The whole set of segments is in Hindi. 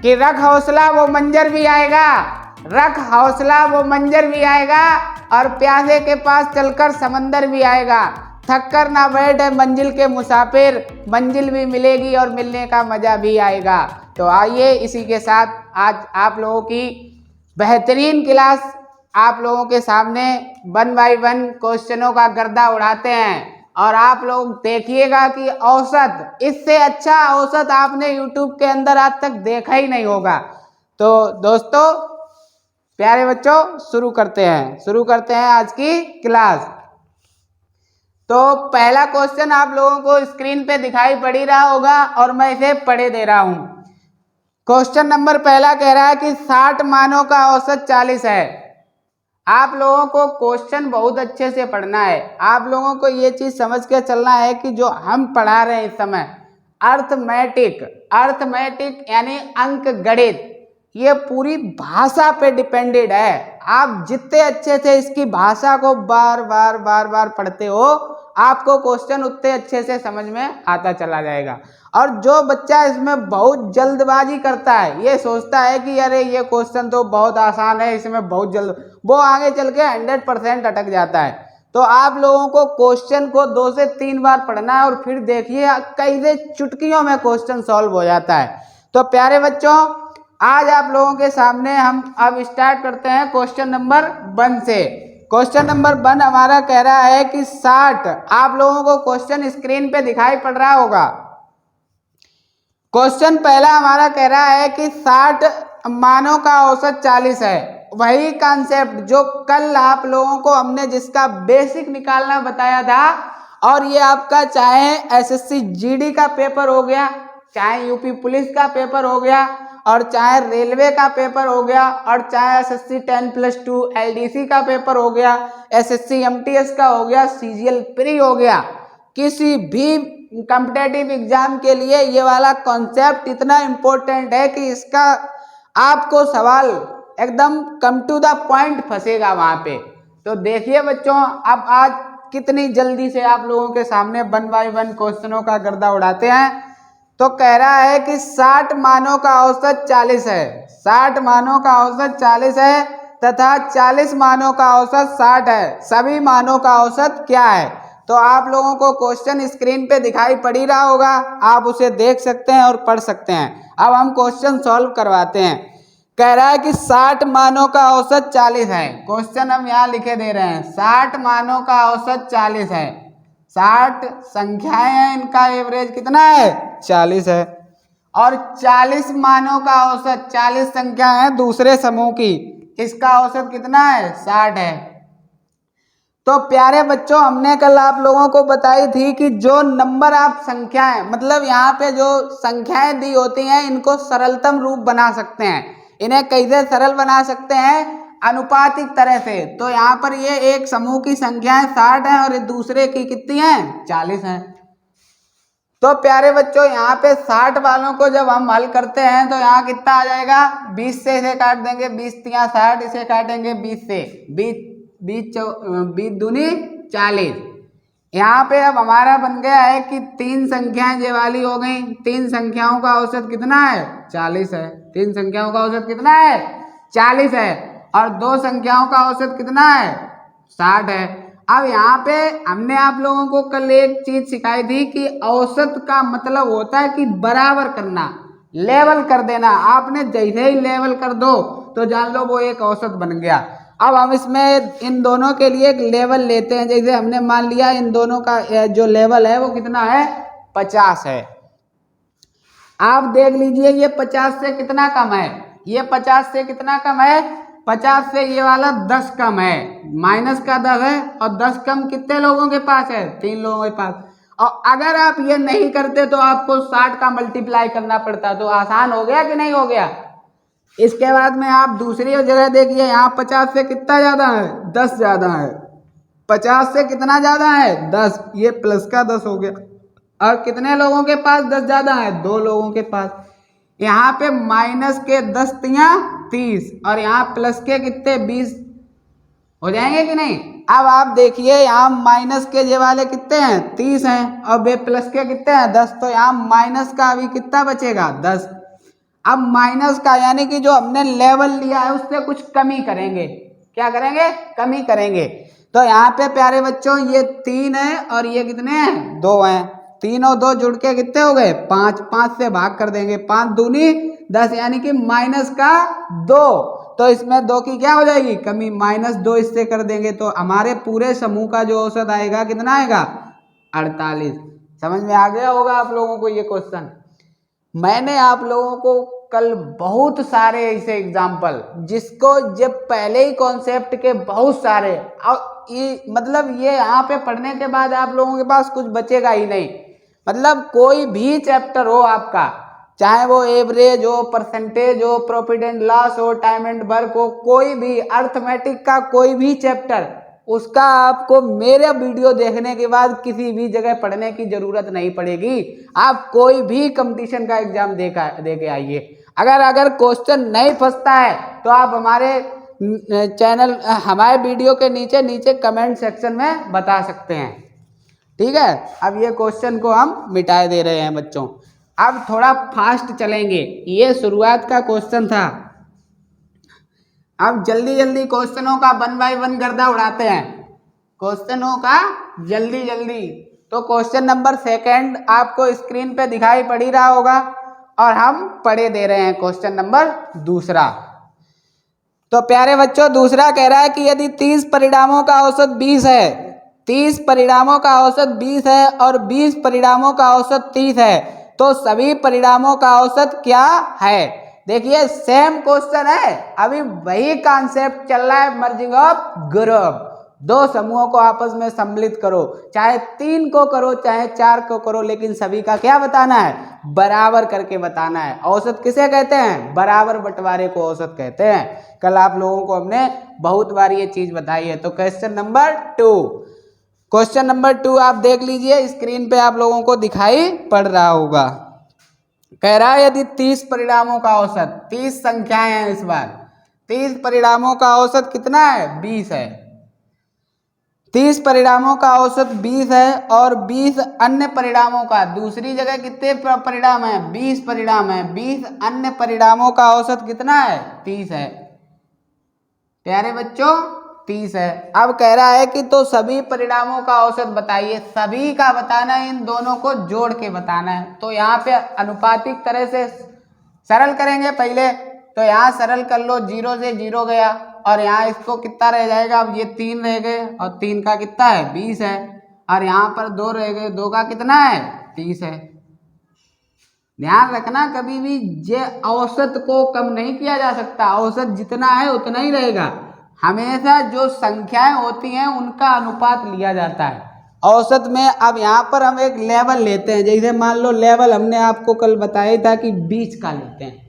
कि रख हौसला वो मंजर भी आएगा, रख हौसला वो मंजर भी आएगा, और प्यासे के पास चलकर समंदर भी आएगा। थक कर ना बैठे मंजिल के मुसाफिर, मंजिल भी मिलेगी और मिलने का मज़ा भी आएगा। तो आइए इसी के साथ आज आप लोगों की बेहतरीन क्लास आप लोगों के सामने 1 बाय 1 क्वेश्चनों का गर्दा उड़ाते हैं, और आप लोग देखिएगा कि औसत, इससे अच्छा औसत आपने YouTube के अंदर आज तक देखा ही नहीं होगा। तो दोस्तों, प्यारे बच्चों, शुरू करते हैं आज की क्लास। तो पहला क्वेश्चन आप लोगों को स्क्रीन पे दिखाई पड़ ही रहा होगा और मैं इसे पढ़े दे रहा हूं। क्वेश्चन नंबर पहला कह रहा है कि 60 मानों का औसत 40 है। आप लोगों को क्वेश्चन बहुत अच्छे से पढ़ना है। आप लोगों को ये चीज समझ के चलना है कि जो हम पढ़ा रहे हैं इस समय अर्थमेटिक यानी अंक गणित, ये पूरी भाषा पे डिपेंडेड है। आप जितने अच्छे से इसकी भाषा को बार बार पढ़ते हो, आपको क्वेश्चन उतने अच्छे से समझ में आता चला जाएगा। और जो बच्चा इसमें बहुत जल्दबाजी करता है, ये सोचता है कि अरे ये क्वेश्चन तो बहुत आसान है, इसमें बहुत जल्द, वो आगे चल के 100% अटक जाता है। तो आप लोगों को क्वेश्चन को 2 से 3 बार पढ़ना है और फिर देखिए कैसे चुटकियों में क्वेश्चन सॉल्व हो जाता है। तो प्यारे बच्चों, आज आप लोगों के सामने हम अब स्टार्ट करते हैं क्वेश्चन नंबर 1 से। क्वेश्चन नंबर 1 हमारा कह रहा है कि 60, आप लोगों को क्वेश्चन स्क्रीन पे दिखाई पड़ रहा होगा। क्वेश्चन पहला हमारा कह रहा है कि 60 मानों का औसत 40 है। वही कॉन्सेप्ट जो कल आप लोगों को हमने जिसका बेसिक निकालना बताया था, और ये आपका चाहे एसएससी जीडी का पेपर हो गया, चाहे यूपी पुलिस का पेपर हो गया, और चाहे रेलवे का पेपर हो गया, और चाहे एसएससी 10+2 एलडीसी का पेपर हो गया, एसएससी एमटीएस का हो गया, सीजीएल प्री हो गया, किसी भी कॉम्पिटेटिव एग्जाम के लिए ये वाला कॉन्सेप्ट इतना इम्पोर्टेंट है कि इसका आपको सवाल एकदम कम टू द पॉइंट फंसेगा वहां पे। तो देखिए बच्चों, अब आज कितनी जल्दी से आप लोगों के सामने 1 बाय 1 क्वेश्चनों का गर्दा उड़ाते हैं। तो कह रहा है कि 60 मानों का औसत 40 है, 60 मानों का औसत 40 है तथा 40 मानों का औसत 60 है। सभी मानों का औसत क्या है? तो आप लोगों को क्वेश्चन स्क्रीन पे दिखाई पड़ ही रहा होगा, आप उसे देख सकते हैं और पढ़ सकते हैं। अब हम क्वेश्चन सॉल्व करवाते हैं। कह रहा है कि 60 मानों का औसत 40 है। क्वेश्चन हम यहाँ लिखे दे रहे हैं, 60 मानों का औसत 40 है। 60 संख्याएं हैं, इनका एवरेज कितना है? 40 है। और 40 मानों का औसत, 40 संख्या है दूसरे समूह की, इसका औसत कितना है? 60 है। तो प्यारे बच्चों, हमने कल आप लोगों को बताई थी कि जो नंबर आप संख्याएं, मतलब यहाँ पे जो संख्याएं दी होती हैं, इनको सरलतम रूप बना सकते हैं। इन्हें कैसे सरल बना सकते हैं? अनुपातिक तरह से। तो यहाँ पर ये एक समूह की संख्याएं 60 हैं और दूसरे की कितनी हैं? 40 हैं। तो प्यारे बच्चों, यहाँ पे 60 वालों को जब हम हल करते हैं तो यहाँ कितना आ जाएगा? 20 से इसे काट देंगे, 20 तिया 60, इसे काटेंगे 20 से, 20 दूनी 40। यहाँ पे अब हमारा बन गया है कि 3 संख्याएं ये वाली हो गई। 3 संख्याओं का औसत कितना है? 40 है। 3 संख्याओं का औसत कितना है? 40 है। और 2 संख्याओं का औसत कितना है? 60 है। अब यहाँ पे हमने आप लोगों को कल एक चीज सिखाई थी कि औसत का मतलब होता है कि बराबर करना, लेवल कर देना। आपने जैसे ही लेवल कर दो तो जान लो वो एक औसत बन गया। अब हम इसमें इन दोनों के लिए एक लेवल लेते हैं। जैसे हमने मान लिया इन दोनों का जो लेवल है वो कितना है? 50 है। आप देख लीजिए ये 50 से कितना कम है? ये 50 से कितना कम है? 50 से ये वाला 10 कम है, माइनस का 10 है, और 10 कम कितने लोगों के पास है? 3 लोगों के पास। और अगर आप ये नहीं करते तो आपको 60 का मल्टीप्लाई करना पड़ता। तो आसान हो गया कि नहीं हो गया? इसके बाद में आप दूसरी जगह देखिए, यहाँ 50 से कितना ज्यादा है? 10 ज्यादा है। 50 से कितना ज्यादा है? 10। ये प्लस का 10 हो गया। और कितने लोगों के पास 10 ज्यादा है? 2 लोगों के पास। यहाँ पे माइनस के 10 तिया 30, और यहाँ प्लस के कितने? 20 हो जाएंगे कि नहीं? अब आप देखिए, यहाँ माइनस के ये वाले कितने हैं? 30 हैं, और वे प्लस के कितने हैं? 10। तो यहाँ माइनस का अभी कितना बचेगा? 10। अब माइनस का यानी कि जो हमने लेवल लिया है उससे कुछ कमी करेंगे। क्या करेंगे? कमी करेंगे। तो यहाँ पे प्यारे बच्चों ये 3 है और ये कितने हैं? 2 हैं। 3 और 2 जुड़ के कितने हो गए? 5। 5 से भाग कर देंगे, 5 दूनी 10 यानी कि माइनस का 2। तो इसमें 2 की क्या हो जाएगी? कमी। -2 इससे कर देंगे तो हमारे पूरे समूह का जो औसत आएगा कितना आएगा? 48। समझ में आ गया होगा आप लोगों को ये क्वेश्चन। मैंने आप लोगों को कल बहुत सारे ऐसे एग्जाम्पल जिसको जब पहले ही कॉन्सेप्ट के बहुत सारे और मतलब ये यहाँ पे पढ़ने के बाद आप लोगों के पास कुछ बचेगा ही नहीं। मतलब कोई भी चैप्टर हो आपका, चाहे वो एवरेज हो, परसेंटेज हो, प्रॉफिट एंड लॉस हो, टाइम एंड वर्क हो, कोई भी अर्थमेटिक का कोई भी चैप्टर, उसका आपको मेरे वीडियो देखने के बाद किसी भी जगह पढ़ने की जरूरत नहीं पड़ेगी। आप कोई भी कंपटीशन का एग्जाम दे के आइए। अगर क्वेश्चन नहीं फंसता है तो आप हमारे चैनल हमारे वीडियो के नीचे कमेंट सेक्शन में बता सकते हैं। ठीक है, अब ये क्वेश्चन को हम मिटाए दे रहे हैं बच्चों। अब थोड़ा फास्ट चलेंगे, ये शुरुआत का क्वेश्चन था। अब जल्दी जल्दी क्वेश्चनों का 1 बाय 1 गर्दा उड़ाते हैं, क्वेश्चनों का जल्दी जल्दी। तो क्वेश्चन नंबर 2 आपको स्क्रीन पे दिखाई पड़ ही रहा होगा और हम पढ़े दे रहे हैं क्वेश्चन नंबर 2। तो प्यारे बच्चों दूसरा कह रहा है कि यदि 30 परिणामों का औसत 20 है, 30 परिणामों का औसत 20 है और 20 परिणामों का औसत 30 है, तो सभी परिणामों का औसत क्या है? देखिए सेम क्वेश्चन है, अभी वही कॉन्सेप्ट चल रहा है, मर्जिंग ऑफ ग्रुप। 2 समूहों को आपस में सम्मिलित करो, चाहे 3 को करो चाहे 4 को करो, लेकिन सभी का क्या बताना है? बराबर करके बताना है। औसत किसे कहते हैं? बराबर बंटवारे को औसत कहते हैं। कल आप लोगों को हमने बहुत बार ये चीज बताई है। तो क्वेश्चन नंबर 2 आप देख लीजिए, स्क्रीन पे आप लोगों को दिखाई पड़ रहा होगा। कह रहा है यदि 30 परिणामों का औसत, 30 संख्याएं हैं इस बार, 30 परिणामों का औसत कितना है? 20 है। 30 परिणामों का औसत 20 है और 20 अन्य परिणामों का, दूसरी जगह कितने परिणाम है? 20 परिणाम है। 20 अन्य परिणामों का औसत कितना है? 30 है। प्यारे बच्चों 30 है। अब कह रहा है कि तो सभी परिणामों का औसत बताइए। सभी का बताना है, इन दोनों को जोड़ के बताना है। तो यहाँ पे अनुपातिक तरह से सरल करेंगे पहले। तो यहाँ सरल कर लो, 0 से 0 गया और यहाँ इसको कितना रह जाएगा? अब ये 3 रह गए और 3 का कितना है? 20 है। और यहाँ पर 2 रह गए, 2 का कितना है? 30 है। ध्यान रखना कभी भी ये औसत को कम नहीं किया जा सकता, औसत जितना है उतना ही रहेगा। हमेशा जो संख्याएं होती हैं उनका अनुपात लिया जाता है औसत में। अब यहाँ पर हम एक लेवल लेते हैं, जैसे मान लो लेवल हमने आपको कल बताया था कि बीच का लेते हैं।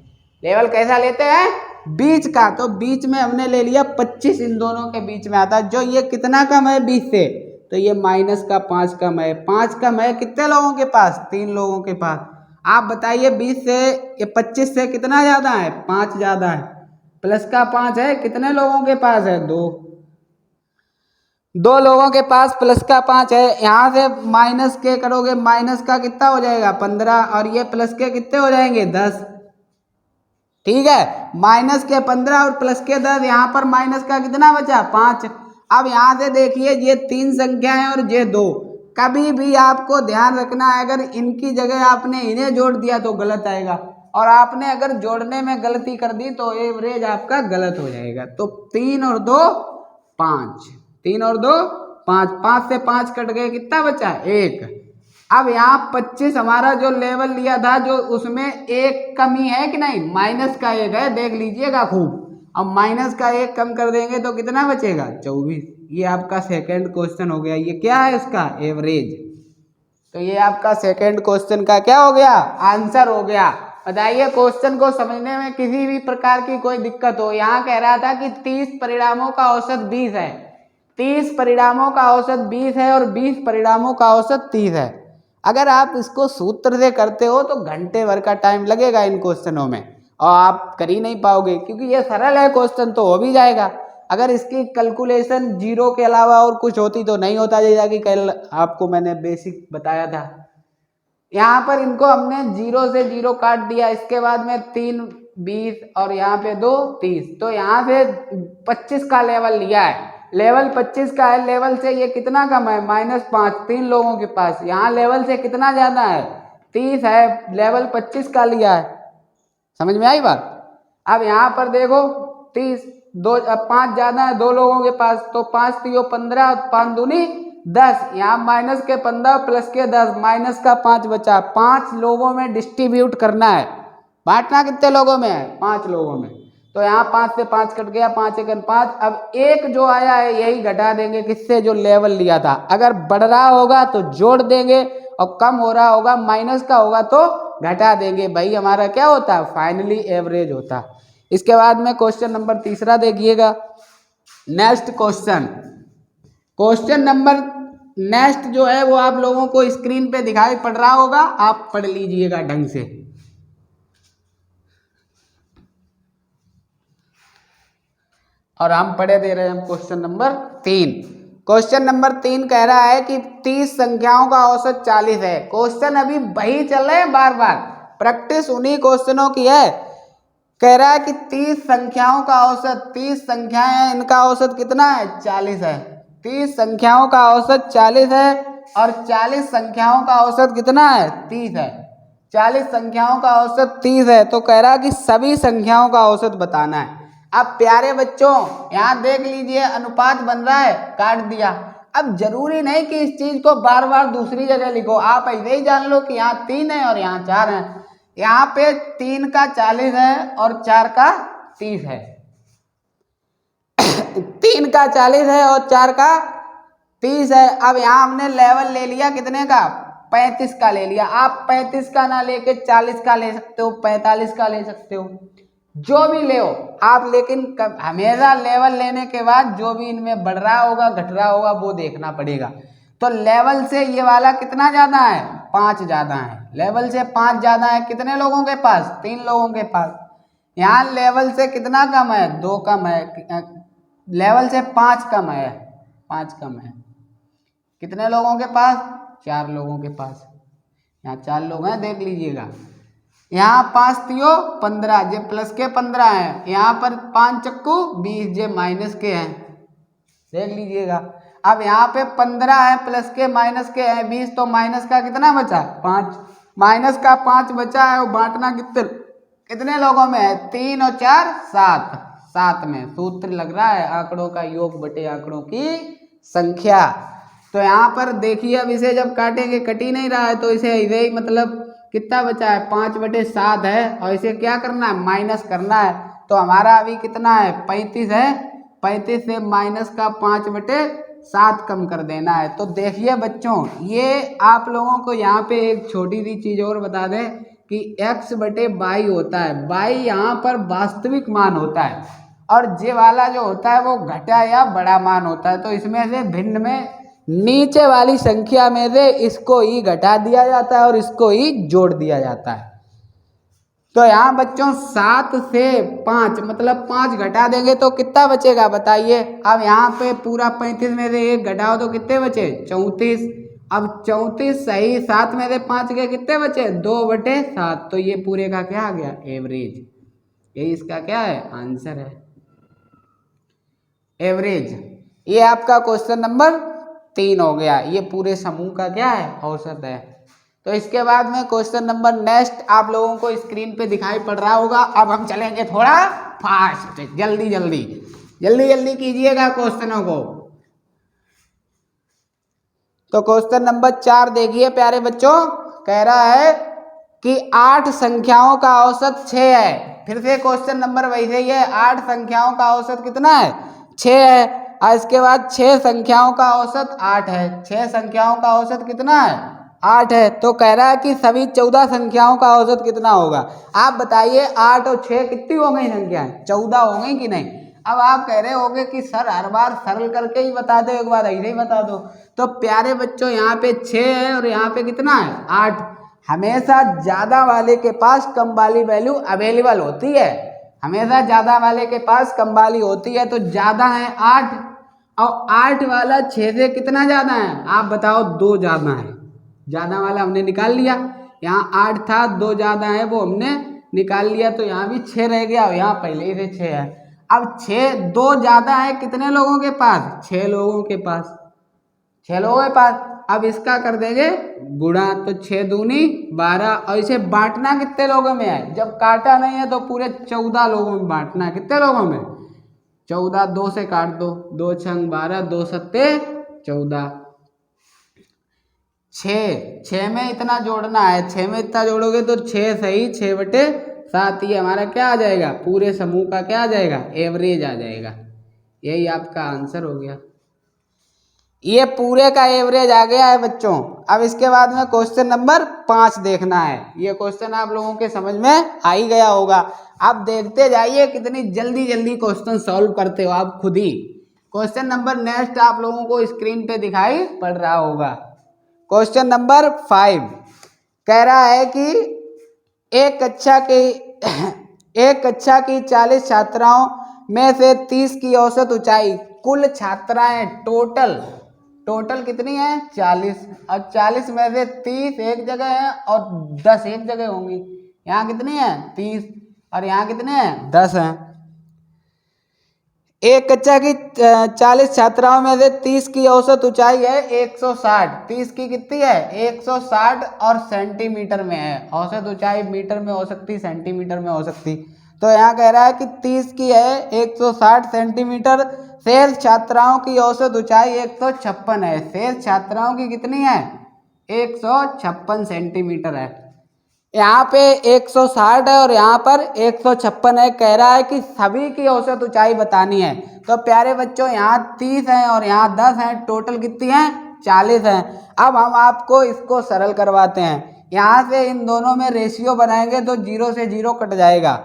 लेवल कैसा लेते हैं? बीच का। तो बीच में हमने ले लिया 25, इन दोनों के बीच में आता है। जो ये कितना कम है 20 से, तो ये -5 कम है। 5 कम है कितने लोगों के पास? 3 लोगों के पास। आप बताइए 20 से ये 25 से कितना ज्यादा है? 5 ज्यादा है। +5 है, कितने लोगों के पास है? 2 लोगों के पास +5 है। यहाँ से माइनस के करोगे, माइनस का कितना हो जाएगा? 15 और ये प्लस के कितने हो जाएंगे? 10। ठीक है, माइनस के 15 और प्लस के 10, यहाँ पर माइनस का कितना बचा? 5। अब यहाँ से देखिए ये 3 संख्या है और ये 2। कभी भी आपको ध्यान रखना है, अगर इनकी जगह आपने इन्हें जोड़ दिया तो गलत आएगा, और आपने अगर जोड़ने में गलती कर दी तो एवरेज आपका गलत हो जाएगा। तो 3 और 2 5, 3 और 2 5, 5 से 5 कट गए, कितना बचा? 1। अब यहाँ 25 हमारा जो लेवल लिया था, जो उसमें एक कमी है कि नहीं? माइनस का 1 है, देख लीजिएगा खूब। अब माइनस का 1 कम कर देंगे तो कितना बचेगा? 24। ये आपका सेकंड क्वेश्चन हो गया। ये क्या है इसका? एवरेज। तो ये आपका सेकंड क्वेश्चन का क्या हो गया? आंसर हो गया। बताइए क्वेश्चन को समझने में किसी भी प्रकार की कोई दिक्कत हो? यहाँ कह रहा था कि 30 परिणामों का औसत 20 है, 30 परिणामों का औसत 20 है और 20 परिणामों का औसत 30 है। अगर आप इसको सूत्र से करते हो तो घंटे भर का टाइम लगेगा इन क्वेश्चनों में, और आप कर ही नहीं पाओगे, क्योंकि ये सरल है क्वेश्चन तो हो भी जाएगा। अगर इसकी कैलकुलेशन 0 के अलावा और कुछ होती तो नहीं होता, जैसा कि कल आपको मैंने बेसिक बताया था। यहाँ पर इनको हमने 0 से 0 काट दिया, इसके बाद में 3 20 और यहाँ पे 2 30, तो यहाँ से 25 का लेवल लिया है। लेवल 25 का है, लेवल से ये कितना कम है -5, 3 लोगों के पास। यहाँ लेवल से कितना ज्यादा है 30 है, लेवल 25 का लिया है। समझ में आई बात। अब यहाँ पर देखो 30, 5 ज्यादा है 2 लोगों के पास, तो 5 3 15 और 5 दूनी 10, यहाँ माइनस के 15 प्लस के 10, माइनस का 5 बचा। 5 लोगों में डिस्ट्रीब्यूट करना है, बांटना कितने लोगों में है 5 लोगों में। तो यहाँ 5 से 5 कट गया, 5 एकन 5। अब एक जो आया है यही घटा देंगे किससे, जो लेवल लिया था। अगर बढ़ रहा होगा तो जोड़ देंगे और कम हो रहा होगा माइनस का होगा तो घटा देंगे। भाई हमारा क्या होता है फाइनली एवरेज होता है। इसके बाद में क्वेश्चन नंबर तीसरा देखिएगा। नेक्स्ट क्वेश्चन नंबर नेक्स्ट जो है वो आप लोगों को स्क्रीन पे दिखाई पड़ रहा होगा, आप पढ़ लीजिएगा ढंग से। और हम पढ़े दे रहे हैं क्वेश्चन नंबर 3। क्वेश्चन नंबर 3 कह रहा है कि 30 संख्याओं का औसत 40 है। क्वेश्चन अभी वही चल रहे हैं, बार बार प्रैक्टिस उन्हीं क्वेश्चनों की है। कह रहा है कि 30 संख्याओं का औसत, 30 संख्याएं हैं, इनका औसत कितना है 40 है। 30 संख्याओं का औसत 40 है और 40 संख्याओं का औसत कितना है 30 है। 40 संख्याओं का औसत 30 है, तो कह रहा है कि सभी संख्याओं का औसत बताना है। अब प्यारे बच्चों यहाँ देख लीजिए अनुपात बन रहा है, काट दिया। अब जरूरी नहीं कि इस चीज को बार बार दूसरी जगह लिखो, आप ऐसे ही जान लो कि यहाँ 3 है और यहाँ 4 है। यहाँ पे 3 का 40 है और 4 का 30 है। 3 का 40 है और 4 का 30 है। अब यहाँ हमने लेवल ले लिया कितने का 35 का ले लिया। आप 35 का ना लेके 40 का ले सकते हो, 45 का ले सकते हो, जो भी ले हो आप, लेकिन हमेशा लेवल लेने के बाद जो भी इनमें बढ़ रहा होगा घट रहा होगा वो देखना पड़ेगा। तो लेवल से ये वाला कितना ज्यादा है 5 ज्यादा है। लेवल से 5 ज्यादा है कितने लोगों के पास 3 लोगों के पास। यहाँ लेवल से कितना कम है 2 कम है, लेवल से 5 कम है, 5 कम है कितने लोगों के पास 4 लोगों के पास। यहाँ 4 लोग हैं देख लीजिएगा। यहाँ 5 तियो 15, जे प्लस के 15 है। यहाँ पर 5 चक्कू 20, जे माइनस के हैं, देख लीजिएगा। अब यहाँ पे 15 है, प्लस के माइनस के है 20, तो माइनस का कितना बचा 5, माइनस का 5 बचा है। और बांटना कितने लोगों में है 3 और 4 7, 7 में। सूत्र लग रहा है आंकड़ों का योग बटे आंकड़ों की संख्या। तो यहाँ पर देखिए अब इसे जब काटेंगे कट ही नहीं रहा है, तो इसे ऐसे ही मतलब कितना बचा है 5/7 है और इसे क्या करना है माइनस करना है। तो हमारा अभी कितना है 35 है, 35 से माइनस का 5/7 कम कर देना है। तो देखिए बच्चों ये आप लोगों को यहाँ पे एक छोटी सी चीज और बता दें कि x/y होता है। y यहाँ पर वास्तविक मान होता है और जे वाला जो होता है वो घटा या बड़ा मान होता है। तो इसमें से भिन्न में नीचे वाली संख्या में से इसको ही घटा दिया जाता है और इसको ही जोड़ दिया जाता है। तो यहाँ बच्चों 7 से 5 मतलब 5 घटा देंगे तो कितना बचेगा बताइए। अब यहाँ पे पूरा 35 में से 1 घटाओ तो कितने बचे 34। अब 34 सही 7 में से 5 के कितने बचे 2/7। तो ये पूरे का क्या आ गया एवरेज। यही इसका क्या है आंसर है एवरेज। ये आपका क्वेश्चन नंबर 3 हो गया। ये पूरे समूह का क्या है औसत है। तो इसके बाद में क्वेश्चन नंबर नेक्स्ट आप लोगों को स्क्रीन पे दिखाई पड़ रहा होगा। अब हम चलेंगे थोड़ा फास्ट, जल्दी जल्दी जल्दी जल्दी कीजिएगा क्वेश्चनों को। तो क्वेश्चन नंबर 4 देखिए प्यारे बच्चों, कह रहा है कि 8 संख्याओं का औसत 6 है। फिर से क्वेश्चन नंबर वैसे ही है, 8 संख्याओं का औसत कितना है 6 है। और इसके बाद 6 संख्याओं का औसत 8 है। 6 संख्याओं का औसत कितना है 8 है। तो कह रहा है कि सभी 14 संख्याओं का औसत कितना होगा। आप बताइए 8 और 6 कितनी हो गई संख्याएं 14 हो गई कि नहीं। अब आप कह रहे होगे कि सर हर बार सरल करके ही बता दो, एक बार ऐसे ही बता दो। तो प्यारे बच्चों यहाँ पे 6 है और यहाँ पे कितना है 8। हमेशा ज्यादा वाले के पास कम वाली वैल्यू अवेलेबल होती है। हमेशा ज्यादा वाले के पास कम वाली होती है। तो ज्यादा है 8 और 8 वाला 6 से कितना ज्यादा है आप बताओ 2 ज्यादा है। ज्यादा वाला हमने निकाल लिया। यहाँ 8 था, 2 ज़्यादा है वो हमने निकाल लिया, तो यहाँ भी 6 रह गया और यहाँ पहले ही से 6 है। अब 6 2 ज़्यादा है कितने लोगों के पास? 6 लोगों के पास, 6 लोगों के पास। अब इसका कर देंगे गुणा, तो 6 दूनी 12, और इसे बांटना कितने लोगों में है? जब काटा नहीं है तो पूरे 14 लोगों में बांटना है। कितने लोगों में? 14, 2 से काट दो, 2 छंग 12, 2 सत्ते 14। 6 में इतना जोड़ना है, 6 में इतना जोड़ोगे तो 6 सही 6/7, ये हमारा क्या आ जाएगा? पूरे समूह का क्या आ जाएगा? एवरेज आ जाएगा। यही आपका आंसर हो गया। ये पूरे का एवरेज आ गया है बच्चों। अब इसके बाद में क्वेश्चन नंबर 5 देखना है। ये क्वेश्चन आप लोगों के समझ में आ ही गया होगा। आप देखते जाइए कितनी जल्दी जल्दी क्वेश्चन सॉल्व करते हो आप खुद ही। क्वेश्चन नंबर नेक्स्ट आप लोगों को स्क्रीन पे दिखाई पड़ रहा होगा। क्वेश्चन नंबर 5 कह रहा है कि एक कक्षा की 40 छात्राओं में से 30 की औसत ऊंचाई, कुल छात्राएं टोटल कितनी है? 40, और 40 में से 30 एक जगह है और 10 एक जगह होंगी। यहाँ कितनी है? 30, और यहाँ कितने हैं? 10 हैं। एक कक्षा की 40 छात्राओं में से 30 की औसत ऊंचाई है 160। 30 की कितनी है? 160, और सेंटीमीटर में है। औसत ऊंचाई मीटर में हो सकती, सेंटीमीटर में हो सकती। तो यहाँ कह रहा है कि 30 की है 160 सेंटीमीटर। शेष छात्राओं की औसत ऊंचाई 156 है। शेष छात्राओं की कितनी है? 156 सेंटीमीटर है। यहाँ पे 160 है और यहाँ पर 156 है। कह रहा है कि सभी की औसत ऊंचाई बतानी है। तो प्यारे बच्चों यहाँ 30 है और यहाँ 10 है, टोटल कितनी है? 40 है। अब हम आपको इसको सरल करवाते हैं। यहाँ से इन दोनों में रेशियो बनाएंगे तो 0 से 0 कट जाएगा।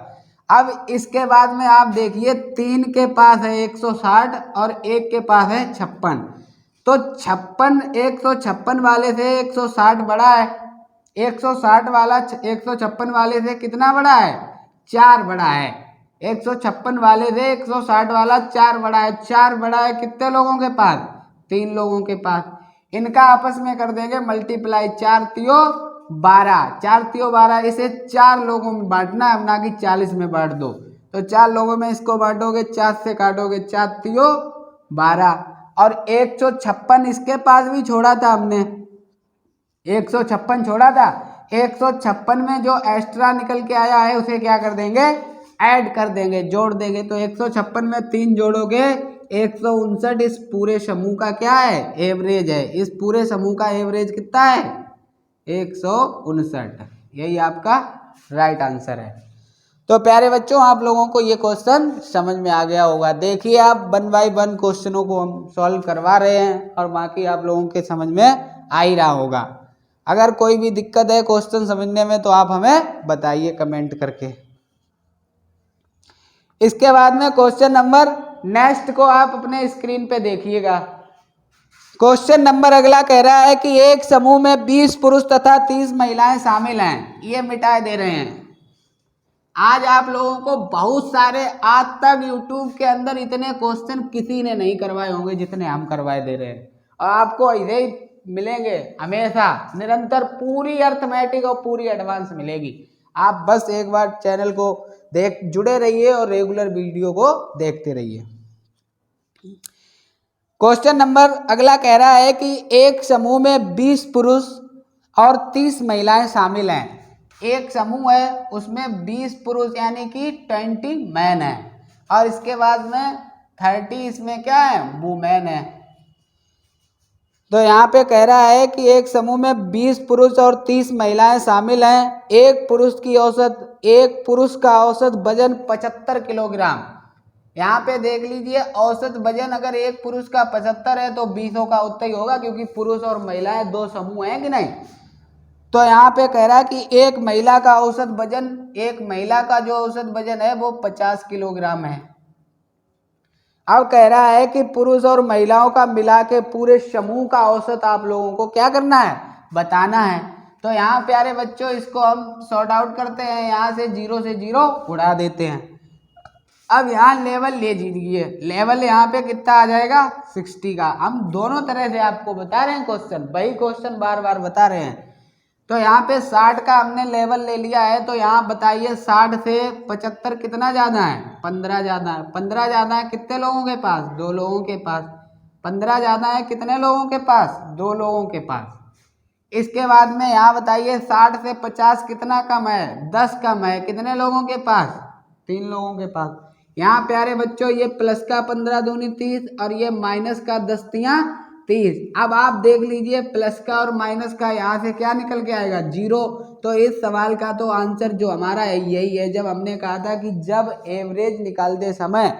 अब इसके बाद में आप देखिए 3 के पास है 160 और 1 के पास है 56, तो 156 वाले से 160 बड़ा है। 160 वाला 156 वाले से कितना बड़ा है? 4 बड़ा है। 156 वाले से 160 वाला 4 बड़ा है। 4 बड़ा है कितने लोगों के पास? 3 लोगों के पास। इनका आपस में कर देंगे मल्टीप्लाई, 4 तियो 12, 4 तियो 12, इसे 4 लोगों में बांटना है, ना कि 40 में बांट दो। तो 4 लोगों में इसको बांटोगे, 4 से काटोगे, 4 तियो 12, और 156 इसके पास भी छोड़ा था हमने, 156 छोड़ा था। 156 में जो एक्स्ट्रा निकल के आया है उसे क्या कर देंगे? ऐड कर देंगे, जोड़ देंगे। तो 156 में 3 जोड़ोगे 159। इस पूरे समूह का क्या है? एवरेज है। इस पूरे समूह का एवरेज कितना है? 159। यही आपका राइट आंसर है। तो प्यारे बच्चों आप लोगों को ये क्वेश्चन समझ में आ गया होगा। देखिए आप 1 बाय 1 क्वेश्चनों को हम सॉल्व करवा रहे हैं और बाकी आप लोगों के समझ में आ ही रहा होगा। अगर कोई भी दिक्कत है क्वेश्चन समझने में तो आप हमें बताइए कमेंट करके। इसके बाद में क्वेश्चन नंबर नेक्स्ट को आप अपने स्क्रीन पे देखिएगा। क्वेश्चन नंबर अगला कह रहा है कि एक समूह में 20 पुरुष तथा 30 महिलाएं शामिल हैं। ये मिटाए दे रहे हैं। आज आप लोगों को बहुत सारे, आज तक यूट्यूब के अंदर इतने क्वेश्चन किसी ने नहीं करवाए होंगे जितने हम करवाए दे रहे हैं, और आपको ऐसे ही मिलेंगे हमेशा निरंतर। पूरी अर्थमेटिक और पूरी एडवांस मिलेगी। आप बस एक बार चैनल को जुड़े रहिए और रेगुलर वीडियो को देखते रहिए। क्वेश्चन नंबर अगला कह रहा है कि एक समूह में 20 पुरुष और 30 महिलाएं शामिल हैं। एक समूह है उसमें 20 पुरुष यानी कि 20 मैन है, और इसके बाद में 30 इसमें क्या है? वुमेन है। तो यहाँ पे कह रहा है कि एक समूह में 20 पुरुष और 30 महिलाएं शामिल हैं। एक पुरुष का औसत वजन 75 किलोग्राम। यहाँ पे देख लीजिए औसत वजन अगर एक पुरुष का 75 है तो 20 का उतना ही होगा, क्योंकि पुरुष और महिलाएं 2 समूह हैं कि नहीं। तो यहाँ पे कह रहा है कि एक महिला का जो औसत वजन है वो 50 किलोग्राम है। अब कह रहा है कि पुरुष और महिलाओं का मिला के पूरे समूह का औसत आप लोगों को क्या करना है? बताना है। तो यहाँ प्यारे बच्चों इसको हम सॉर्ट आउट करते हैं। यहाँ से 0 से 0 उड़ा देते हैं। अब यहाँ लेवल ले लीजिए। लेवल यहाँ पे कितना आ जाएगा? 60 का। हम दोनों तरह से आपको बता रहे हैं क्वेश्चन, वही क्वेश्चन बार बार बता रहे हैं। तो यहाँ पे 60 का हमने लेवल ले लिया है, तो यहाँ बताइए 60 से 75 कितना ज़्यादा है? 15 ज़्यादा है। 15 ज़्यादा है कितने लोगों के पास? 2 लोगों के पास। 15 ज़्यादा है कितने लोगों के पास? 2 लोगों के पास। इसके बाद में यहाँ बताइए 60 से 50 कितना कम है? 10 कम है। कितने लोगों के पास? 3 लोगों के पास। यहाँ प्यारे बच्चों ये प्लस का 15 दूनी 30 और ये माइनस का 10 तियां 30। अब आप देख लीजिए प्लस का और माइनस का यहाँ से क्या निकल के आएगा? 0। तो इस सवाल का तो आंसर जो हमारा है यही है। जब हमने कहा था कि जब एवरेज निकालते समय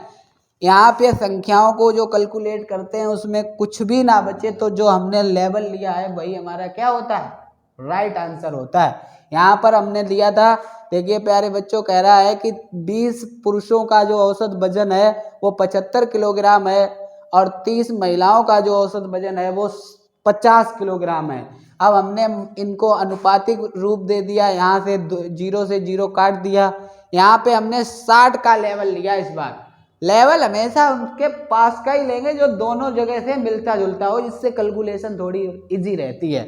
यहाँ पे संख्याओं को जो कैलकुलेट करते हैं उसमें कुछ भी ना बचे, तो जो हमने लेवल लिया है वही हमारा क्या होता है? राइट आंसर होता है। यहाँ पर हमने लिया था, देखिए प्यारे बच्चों, कह रहा है कि 20 पुरुषों का जो औसत वजन है वो 75 किलोग्राम है और 30 महिलाओं का जो औसत वजन है वो 50 किलोग्राम है। अब हमने इनको अनुपातिक रूप दे दिया, यहाँ से 0 से 0 काट दिया। यहाँ पे हमने 60 का लेवल लिया। इस बार लेवल हमेशा उनके पास का ही लेंगे जो दोनों जगह से मिलता जुलता हो, जिससे कैलकुलेशन थोड़ी इजी रहती है।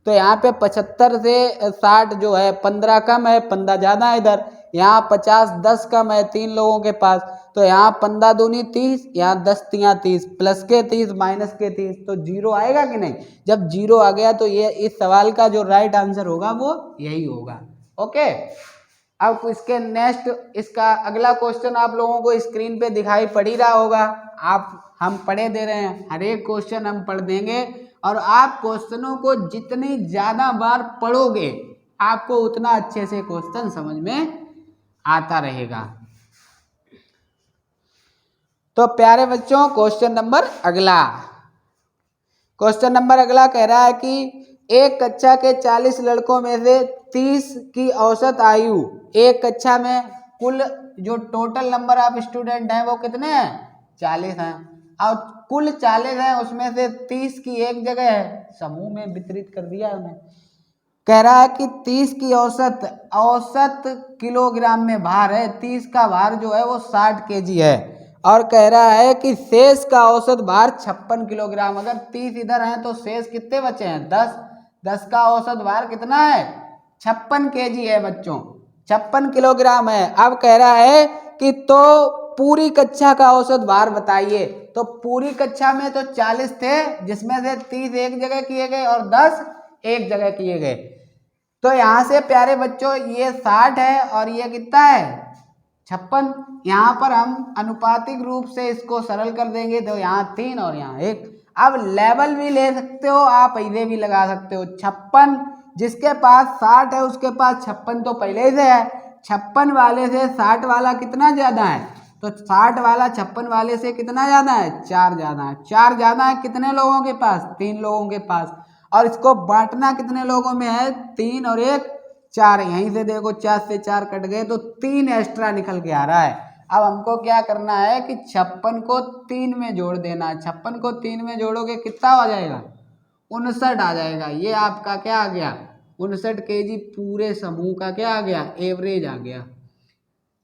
तो यहाँ पे 75 से 60 जो है 15 कम है, 15 ज़्यादा है इधर। यहाँ 50 10 कम है 3 लोगों के पास, तो यहाँ 15 दूनी 30, यहाँ 10 तियां 30, प्लस के 30 माइनस के 30, तो 0 आएगा कि नहीं? जब 0 आ गया तो ये इस सवाल का जो राइट आंसर होगा वो यही होगा। ओके, अब इसके नेक्स्ट इसका अगला क्वेश्चन आप लोगों को स्क्रीन पे दिखाई पड़ ही रहा होगा। हम पढ़े दे रहे हैं, हर एक क्वेश्चन हम पढ़ देंगे और आप क्वेश्चनों को जितनी ज़्यादा बार पढ़ोगे आपको उतना अच्छे से क्वेश्चन समझ में आता रहेगा। तो प्यारे बच्चों क्वेश्चन नंबर अगला कह रहा है कि एक कक्षा के 40 लड़कों में से 30 की औसत आयु, एक कक्षा में कुल जो टोटल नंबर ऑफ स्टूडेंट हैं वो कितने हैं? 40 हैं। और कुल 40 हैं, उसमें से 30 की एक जगह है, समूह में वितरित कर दिया उन्हें। कह रहा है कि 30 की औसत किलोग्राम में भार है, 30 का भार जो है वो 60 केजी है। और कह रहा है कि शेष का औसत भार 56 किलोग्राम। अगर 30 इधर हैं तो शेष कितने बचे हैं? 10। 10 का औसत भार कितना है? 56 केजी है बच्चों, 56 किलोग्राम है। अब कह रहा है कि तो पूरी कक्षा का औसत भार बताइए। तो पूरी कक्षा में तो 40 थे, जिसमें से 30 एक जगह किए गए और 10 एक जगह किए गए। तो यहाँ से प्यारे बच्चों ये 60 है और ये कितना है? 56। यहाँ पर हम अनुपातिक रूप से इसको सरल कर देंगे, तो यहाँ 3 और यहाँ 1। अब लेवल भी ले सकते हो आप, इधर भी लगा सकते हो। 56 जिसके पास 60 है उसके पास 56 तो पहले से है, 56 वाले से 60 वाला कितना ज़्यादा है? तो 60 वाला 56 वाले से कितना ज़्यादा है? 4 ज़्यादा है। 4 ज़्यादा है कितने लोगों के पास? 3 लोगों के पास। और इसको बांटना कितने लोगों में है? 3 और 1 4। यहीं से देखो 4 से 4 कट गए तो 3 एक्स्ट्रा निकल के आ रहा है। अब हमको क्या करना है कि 56 को 3 में जोड़ देना है। 56 को 3 में जोड़ोगे कितना आ जाएगा? 59 आ जाएगा। ये आपका क्या आ गया? 59 केजी पूरे समूह का क्या आ गया? एवरेज आ गया।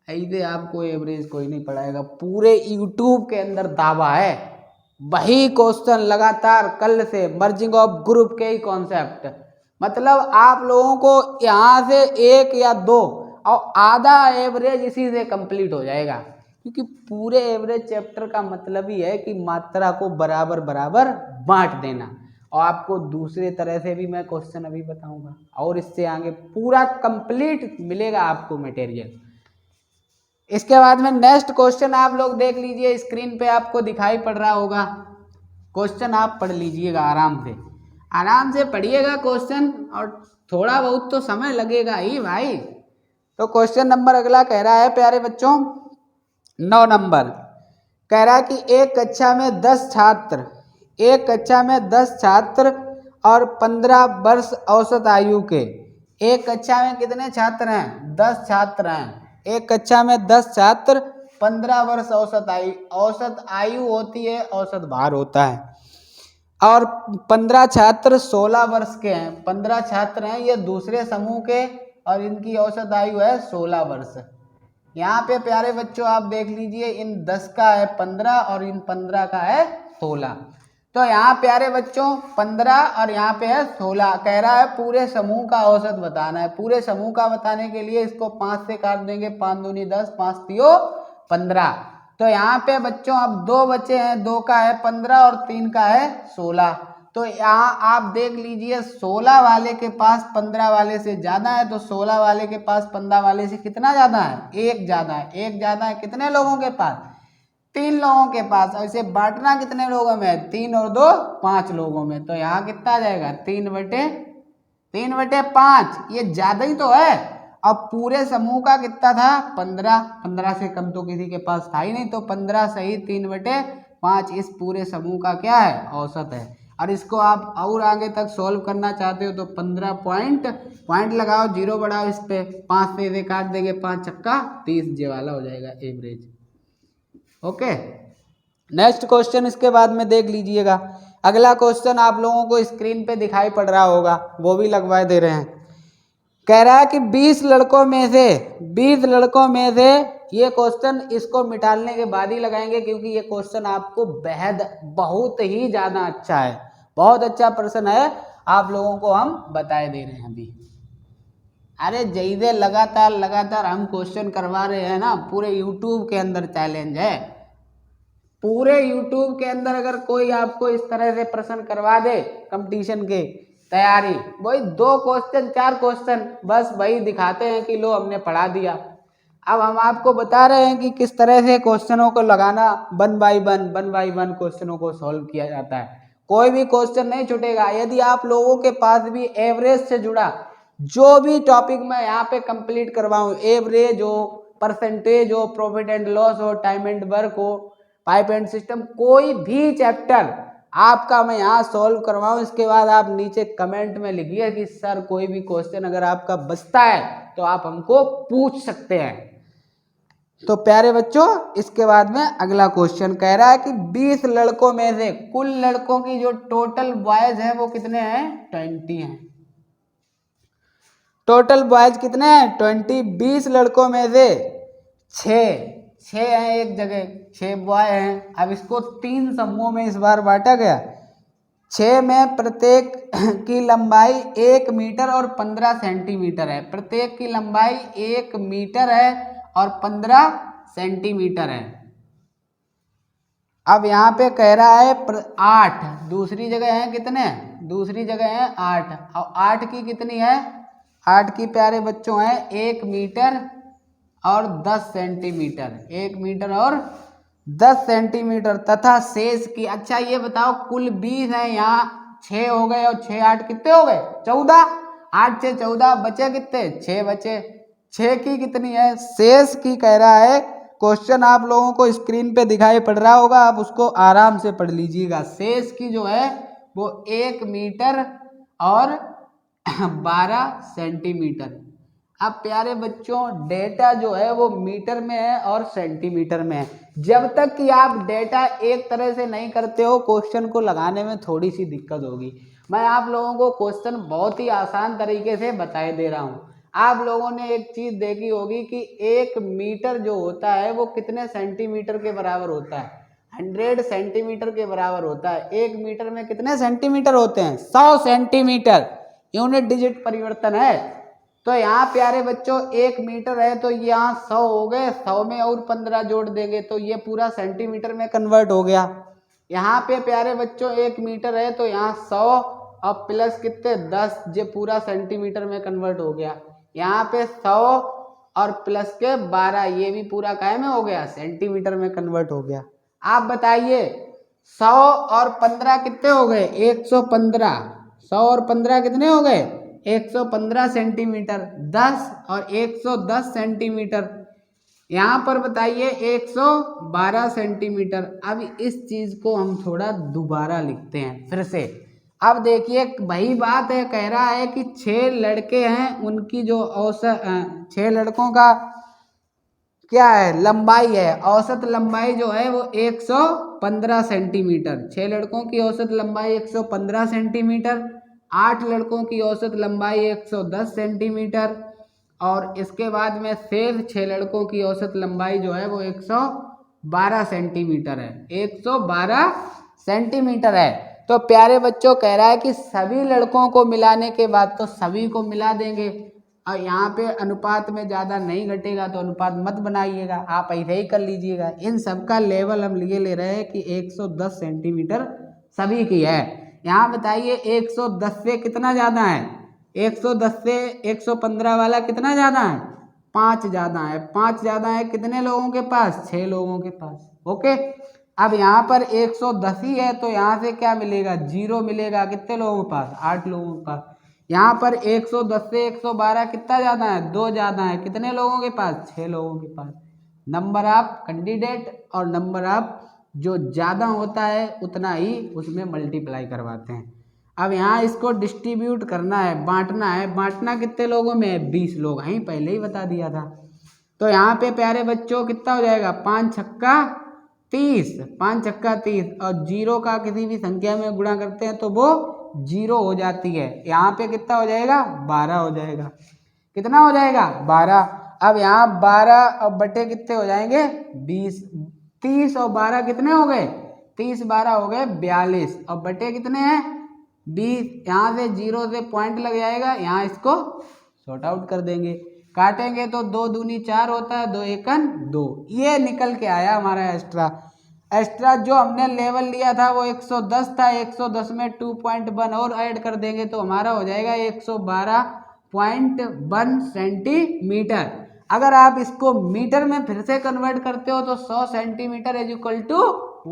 ऐसे आपको एवरेज कोई नहीं पढ़ाएगा, पूरे यूट्यूब के अंदर दावा है। वही क्वेश्चन लगातार कल से मर्जिंग ऑफ ग्रुप के ही कॉन्सेप्ट, मतलब आप लोगों को यहाँ से 1 या 2 और आधा एवरेज इसी से कंप्लीट हो जाएगा। क्योंकि पूरे एवरेज चैप्टर का मतलब ही है कि मात्रा को बराबर बराबर बांट देना। और आपको दूसरे तरह से भी मैं क्वेश्चन अभी बताऊंगा और इससे आगे पूरा कंप्लीट मिलेगा आपको मटेरियल। इसके बाद में नेक्स्ट क्वेश्चन आप लोग देख लीजिए, स्क्रीन पे आपको दिखाई पड़ रहा होगा। क्वेश्चन आप पढ़ लीजिएगा, आराम से पढ़िएगा क्वेश्चन, और थोड़ा बहुत तो समय लगेगा ही भाई। तो क्वेश्चन नंबर अगला कह रहा है प्यारे बच्चों 9 नंबर, कह रहा है कि एक कक्षा में 10 छात्र और 15 वर्ष औसत आयु के, एक कक्षा में कितने छात्र हैं? 10 छात्र हैं। एक कक्षा में 10 छात्र, 15 वर्ष औसत आयु होती है, औसत भार होता है। और 15 छात्र 16 वर्ष के हैं। 15 छात्र हैं ये दूसरे समूह के और इनकी औसत आयु है 16 वर्ष। यहाँ पे प्यारे बच्चों आप देख लीजिए, इन 10 का है 15 और इन 15 का है 16। तो यहाँ प्यारे बच्चों 15 और यहाँ पे है 16। कह रहा है पूरे समूह का औसत बताना है। पूरे समूह का बताने के लिए इसको 5 से काट देंगे, 5 दूनी 10, 5 तियो 15। तो यहाँ पे बच्चों अब 2 बचे हैं, 2 का है 15 और 3 का है 16। तो यहाँ आप देख लीजिए 16 वाले के पास 15 वाले से ज्यादा है, तो 16 वाले के पास 15 वाले से कितना ज्यादा है? 1 ज्यादा है। 1 ज्यादा है कितने लोगों के पास? 3 लोगों के पास। और इसे बांटना कितने लोगों में? 3 और 2 5 लोगों में। तो यहाँ कितना आ जाएगा? 3/5। ये ज्यादा ही तो है। अब पूरे समूह का कितना था? 15। 15 से कम तो किसी के पास था ही नहीं, तो 15 सही 3/5 इस पूरे समूह का क्या है? औसत है। और इसको आप और आगे तक सॉल्व करना चाहते हो तो 15 पॉइंट लगाओ, 0 बढ़ाओ इस पे, 5 से इसे काट देंगे, 5 छक्का 30, ये वाला हो जाएगा एवरेज। ओके, नेक्स्ट क्वेश्चन इसके बाद में देख लीजिएगा। अगला क्वेश्चन आप लोगों को स्क्रीन पे दिखाई पड़ रहा होगा, वो भी लगवा दे रहे हैं। कह रहा है कि 20 लड़कों में से ये क्वेश्चन इसको मिटाने के बाद ही लगाएंगे, क्योंकि ये क्वेश्चन आपको बेहद बहुत ही ज्यादा अच्छा है, बहुत अच्छा प्रश्न है, आप लोगों को हम बताए दे रहे हैं अभी। अरे जैसे लगातार हम क्वेश्चन करवा रहे हैं ना, पूरे यूट्यूब के अंदर चैलेंज है। पूरे यूट्यूब के अंदर अगर कोई आपको इस तरह से प्रश्न करवा दे कंपटीशन के तैयारी, वही 2 क्वेश्चन 4 क्वेश्चन बस वही दिखाते हैं कि लो हमने पढ़ा दिया। अब हम आपको बता रहे हैं कि किस तरह से क्वेश्चनों को लगाना, 1 बाई 1 क्वेश्चनों को सॉल्व किया जाता है। कोई भी क्वेश्चन नहीं छूटेगा। यदि आप लोगों के पास भी एवरेज से जुड़ा जो भी टॉपिक मैं यहाँ पे कंप्लीट करवाऊँ, एवरेज हो, परसेंटेज हो, प्रॉफिट एंड लॉस हो, टाइम एंड वर्क हो, पाइप एंड सिस्टम, कोई भी चैप्टर आपका मैं यहाँ सॉल्व करवाऊँ, इसके बाद आप नीचे कमेंट में लिखिए कि सर कोई भी क्वेश्चन अगर आपका बचता है तो आप हमको पूछ सकते हैं। तो प्यारे बच्चों, इसके बाद में अगला क्वेश्चन कह रहा है कि 20 लड़कों में से कुल लड़कों की जो टोटल बॉयज है वो कितने हैं? 20 हैं। टोटल बॉयज कितने हैं? 20। 20 लड़कों में से 6 हैं एक जगह, 6 बॉय हैं। अब इसको 3 समूहों में इस बार बांटा गया। 6 में प्रत्येक की लंबाई 1 मीटर और 15 सेंटीमीटर है। प्रत्येक की लंबाई 1 मीटर है और 15 सेंटीमीटर है। अब यहाँ पे कह रहा है 8, दूसरी जगह है कितने? दूसरी जगह है 8। और 8 की कितनी है? 8 की प्यारे बच्चों है 1 मीटर और 10 सेंटीमीटर। 1 मीटर और 10 सेंटीमीटर तथा शेष की, अच्छा ये बताओ कुल 20 है, यहाँ 6 हो गए और 6 8 कितने हो गए? 14। 8 से 14 बचे कितने? 6 बचे। 6 की कितनी है? शेष की कह रहा है। क्वेश्चन आप लोगों को स्क्रीन पे दिखाई पड़ रहा होगा, आप उसको आराम से पढ़ लीजिएगा। शेष की जो है वो 1 मीटर और 12 सेंटीमीटर। अब प्यारे बच्चों डेटा जो है वो मीटर में है और सेंटीमीटर में है। जब तक कि आप डेटा एक तरह से नहीं करते हो, क्वेश्चन को लगाने में थोड़ी सी दिक्कत होगी। मैं आप लोगों को क्वेश्चन बहुत ही आसान तरीके से बताए दे रहा हूँ। आप लोगों ने एक चीज देखी होगी कि 1 मीटर जो होता है वो कितने सेंटीमीटर के बराबर होता है? 100 सेंटीमीटर के बराबर होता है। 1 मीटर में कितने सेंटीमीटर होते हैं? 100 सेंटीमीटर। यूनिट डिजिट परिवर्तन है। तो यहाँ प्यारे बच्चों 1 मीटर है तो यहाँ 100 हो गए, 100 में और 15 जोड़ देंगे तो ये पूरा सेंटीमीटर में कन्वर्ट हो गया। यहाँ पे प्यारे बच्चों 1 मीटर है तो यहाँ 100 और प्लस कितने 10, ये पूरा सेंटीमीटर में कन्वर्ट हो गया। यहाँ पे 100 और प्लस के 12, ये भी पूरा काय में हो गया? सेंटीमीटर में कन्वर्ट हो गया। आप बताइए 100 और 15 कितने हो गए? 115। 100 और 15 कितने हो गए? 115 सेंटीमीटर। 10 और 110 सेंटीमीटर। यहाँ पर बताइए 112 सेंटीमीटर। अब इस चीज को हम थोड़ा दोबारा लिखते हैं फिर से। अब देखिए वही बात है, कह रहा है कि 6 लड़के हैं, उनकी जो औसत 6 लड़कों का क्या है? लंबाई है। औसत लंबाई जो है वो 115 सेंटीमीटर। 6 लड़कों की औसत लंबाई 115 सेंटीमीटर। 8 लड़कों की औसत लंबाई 110 सेंटीमीटर। और इसके बाद में शेष 6 लड़कों की औसत लंबाई जो है वो 112 सेंटीमीटर है। 112 सेंटीमीटर है। तो प्यारे बच्चों कह रहा है कि सभी लड़कों को मिलाने के बाद तो सभी को मिला देंगे, और यहाँ पे अनुपात में ज़्यादा नहीं घटेगा तो अनुपात मत बनाइएगा, आप ऐसे ही कर लीजिएगा। इन सब का लेवल हम लिए ले रहे हैं कि 110 सेंटीमीटर सभी की है। यहाँ बताइए 110 से कितना ज़्यादा है, 110 से 115 वाला कितना ज़्यादा है, 5 ज़्यादा है। 5 ज़्यादा है कितने लोगों के पास, 6 लोगों के पास। ओके, अब यहाँ पर 110 ही है तो यहाँ से क्या मिलेगा, 0 मिलेगा। कितने लोगों के पास, 8 लोगों के पास। यहाँ पर 110 से 112 कितना ज़्यादा है, 2 ज़्यादा है। कितने लोगों के पास, 6 लोगों के पास। नंबर ऑफ कैंडिडेट और नंबर ऑफ जो ज़्यादा होता है उतना ही उसमें मल्टीप्लाई करवाते हैं। अब यहाँ इसको डिस्ट्रीब्यूट करना है, बांटना है। बांटना कितने लोगों में है, 20 लोग हैं, पहले ही बता दिया था। तो यहाँ पे प्यारे बच्चों कितना हो जाएगा, 5 छक्का 30, 5 छक्का 30, और 0 का किसी भी संख्या में गुणा करते हैं तो वो 0 हो जाती है। यहाँ पे कितना हो जाएगा, 12 हो जाएगा। कितना हो जाएगा, 12। अब यहाँ 12 और बटे कितने हो जाएंगे, 20। 30 और 12 कितने हो गए, 30 12 हो गए 42, और बटे कितने हैं, 20। यहाँ से 0 से पॉइंट लग जाएगा, यहाँ इसको शॉर्ट आउट कर देंगे। काटेंगे तो 2 दूनी 4 होता है, 2 एकन 2। ये निकल के आया हमारा एक्स्ट्रा जो हमने लेवल लिया था वो 110 था। 110 में 2.1 और ऐड कर देंगे तो हमारा हो जाएगा 112.1 सेंटीमीटर। अगर आप इसको मीटर में फिर से कन्वर्ट करते हो तो 100 centimetre is equal to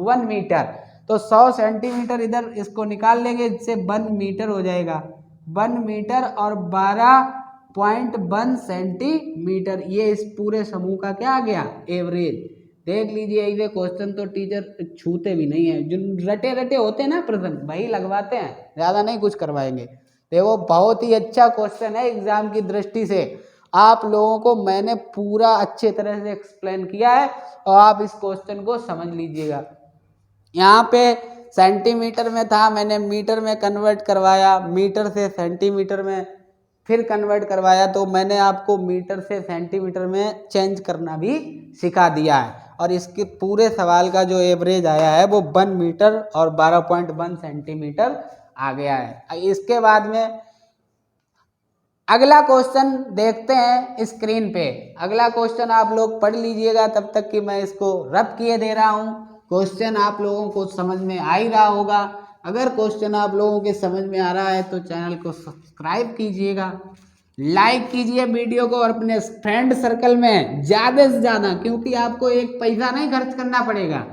1 metre. तो 100 सेंटीमीटर इधर इसको निकाल लेंगे, इससे 1 मीटर हो जाएगा। 1 मीटर और 12.1 सेंटीमीटर, ये इस पूरे समूह का क्या आ गया, एवरेज। देख लीजिए, ये क्वेश्चन तो टीचर छूते भी नहीं है, जो रटे रटे होते हैं ना प्रश्न वही लगवाते हैं, ज़्यादा नहीं कुछ करवाएंगे। देखो बहुत ही अच्छा क्वेश्चन है एग्जाम की दृष्टि से। आप लोगों को मैंने पूरा अच्छे तरह से एक्सप्लेन किया है और आप इस क्वेश्चन को समझ लीजिएगा। यहाँ पे सेंटीमीटर में था, मैंने मीटर में कन्वर्ट करवाया, मीटर से सेंटीमीटर में फिर कन्वर्ट करवाया, तो मैंने आपको मीटर से सेंटीमीटर में चेंज करना भी सिखा दिया है। और इसके पूरे सवाल का जो एवरेज आया है वो 1 मीटर और 12.1 सेंटीमीटर आ गया है। इसके बाद में अगला क्वेश्चन देखते हैं स्क्रीन पे। अगला क्वेश्चन आप लोग पढ़ लीजिएगा तब तक कि मैं इसको रब किए दे रहा हूँ। क्वेश्चन आप लोगों को समझ में आ ही रहा होगा। अगर क्वेश्चन आप लोगों के समझ में आ रहा है तो चैनल को सब्सक्राइब कीजिएगा, लाइक कीजिए वीडियो को, और अपने फ्रेंड सर्कल में ज़्यादा से ज़्यादा, क्योंकि आपको एक पैसा नहीं खर्च करना पड़ेगा,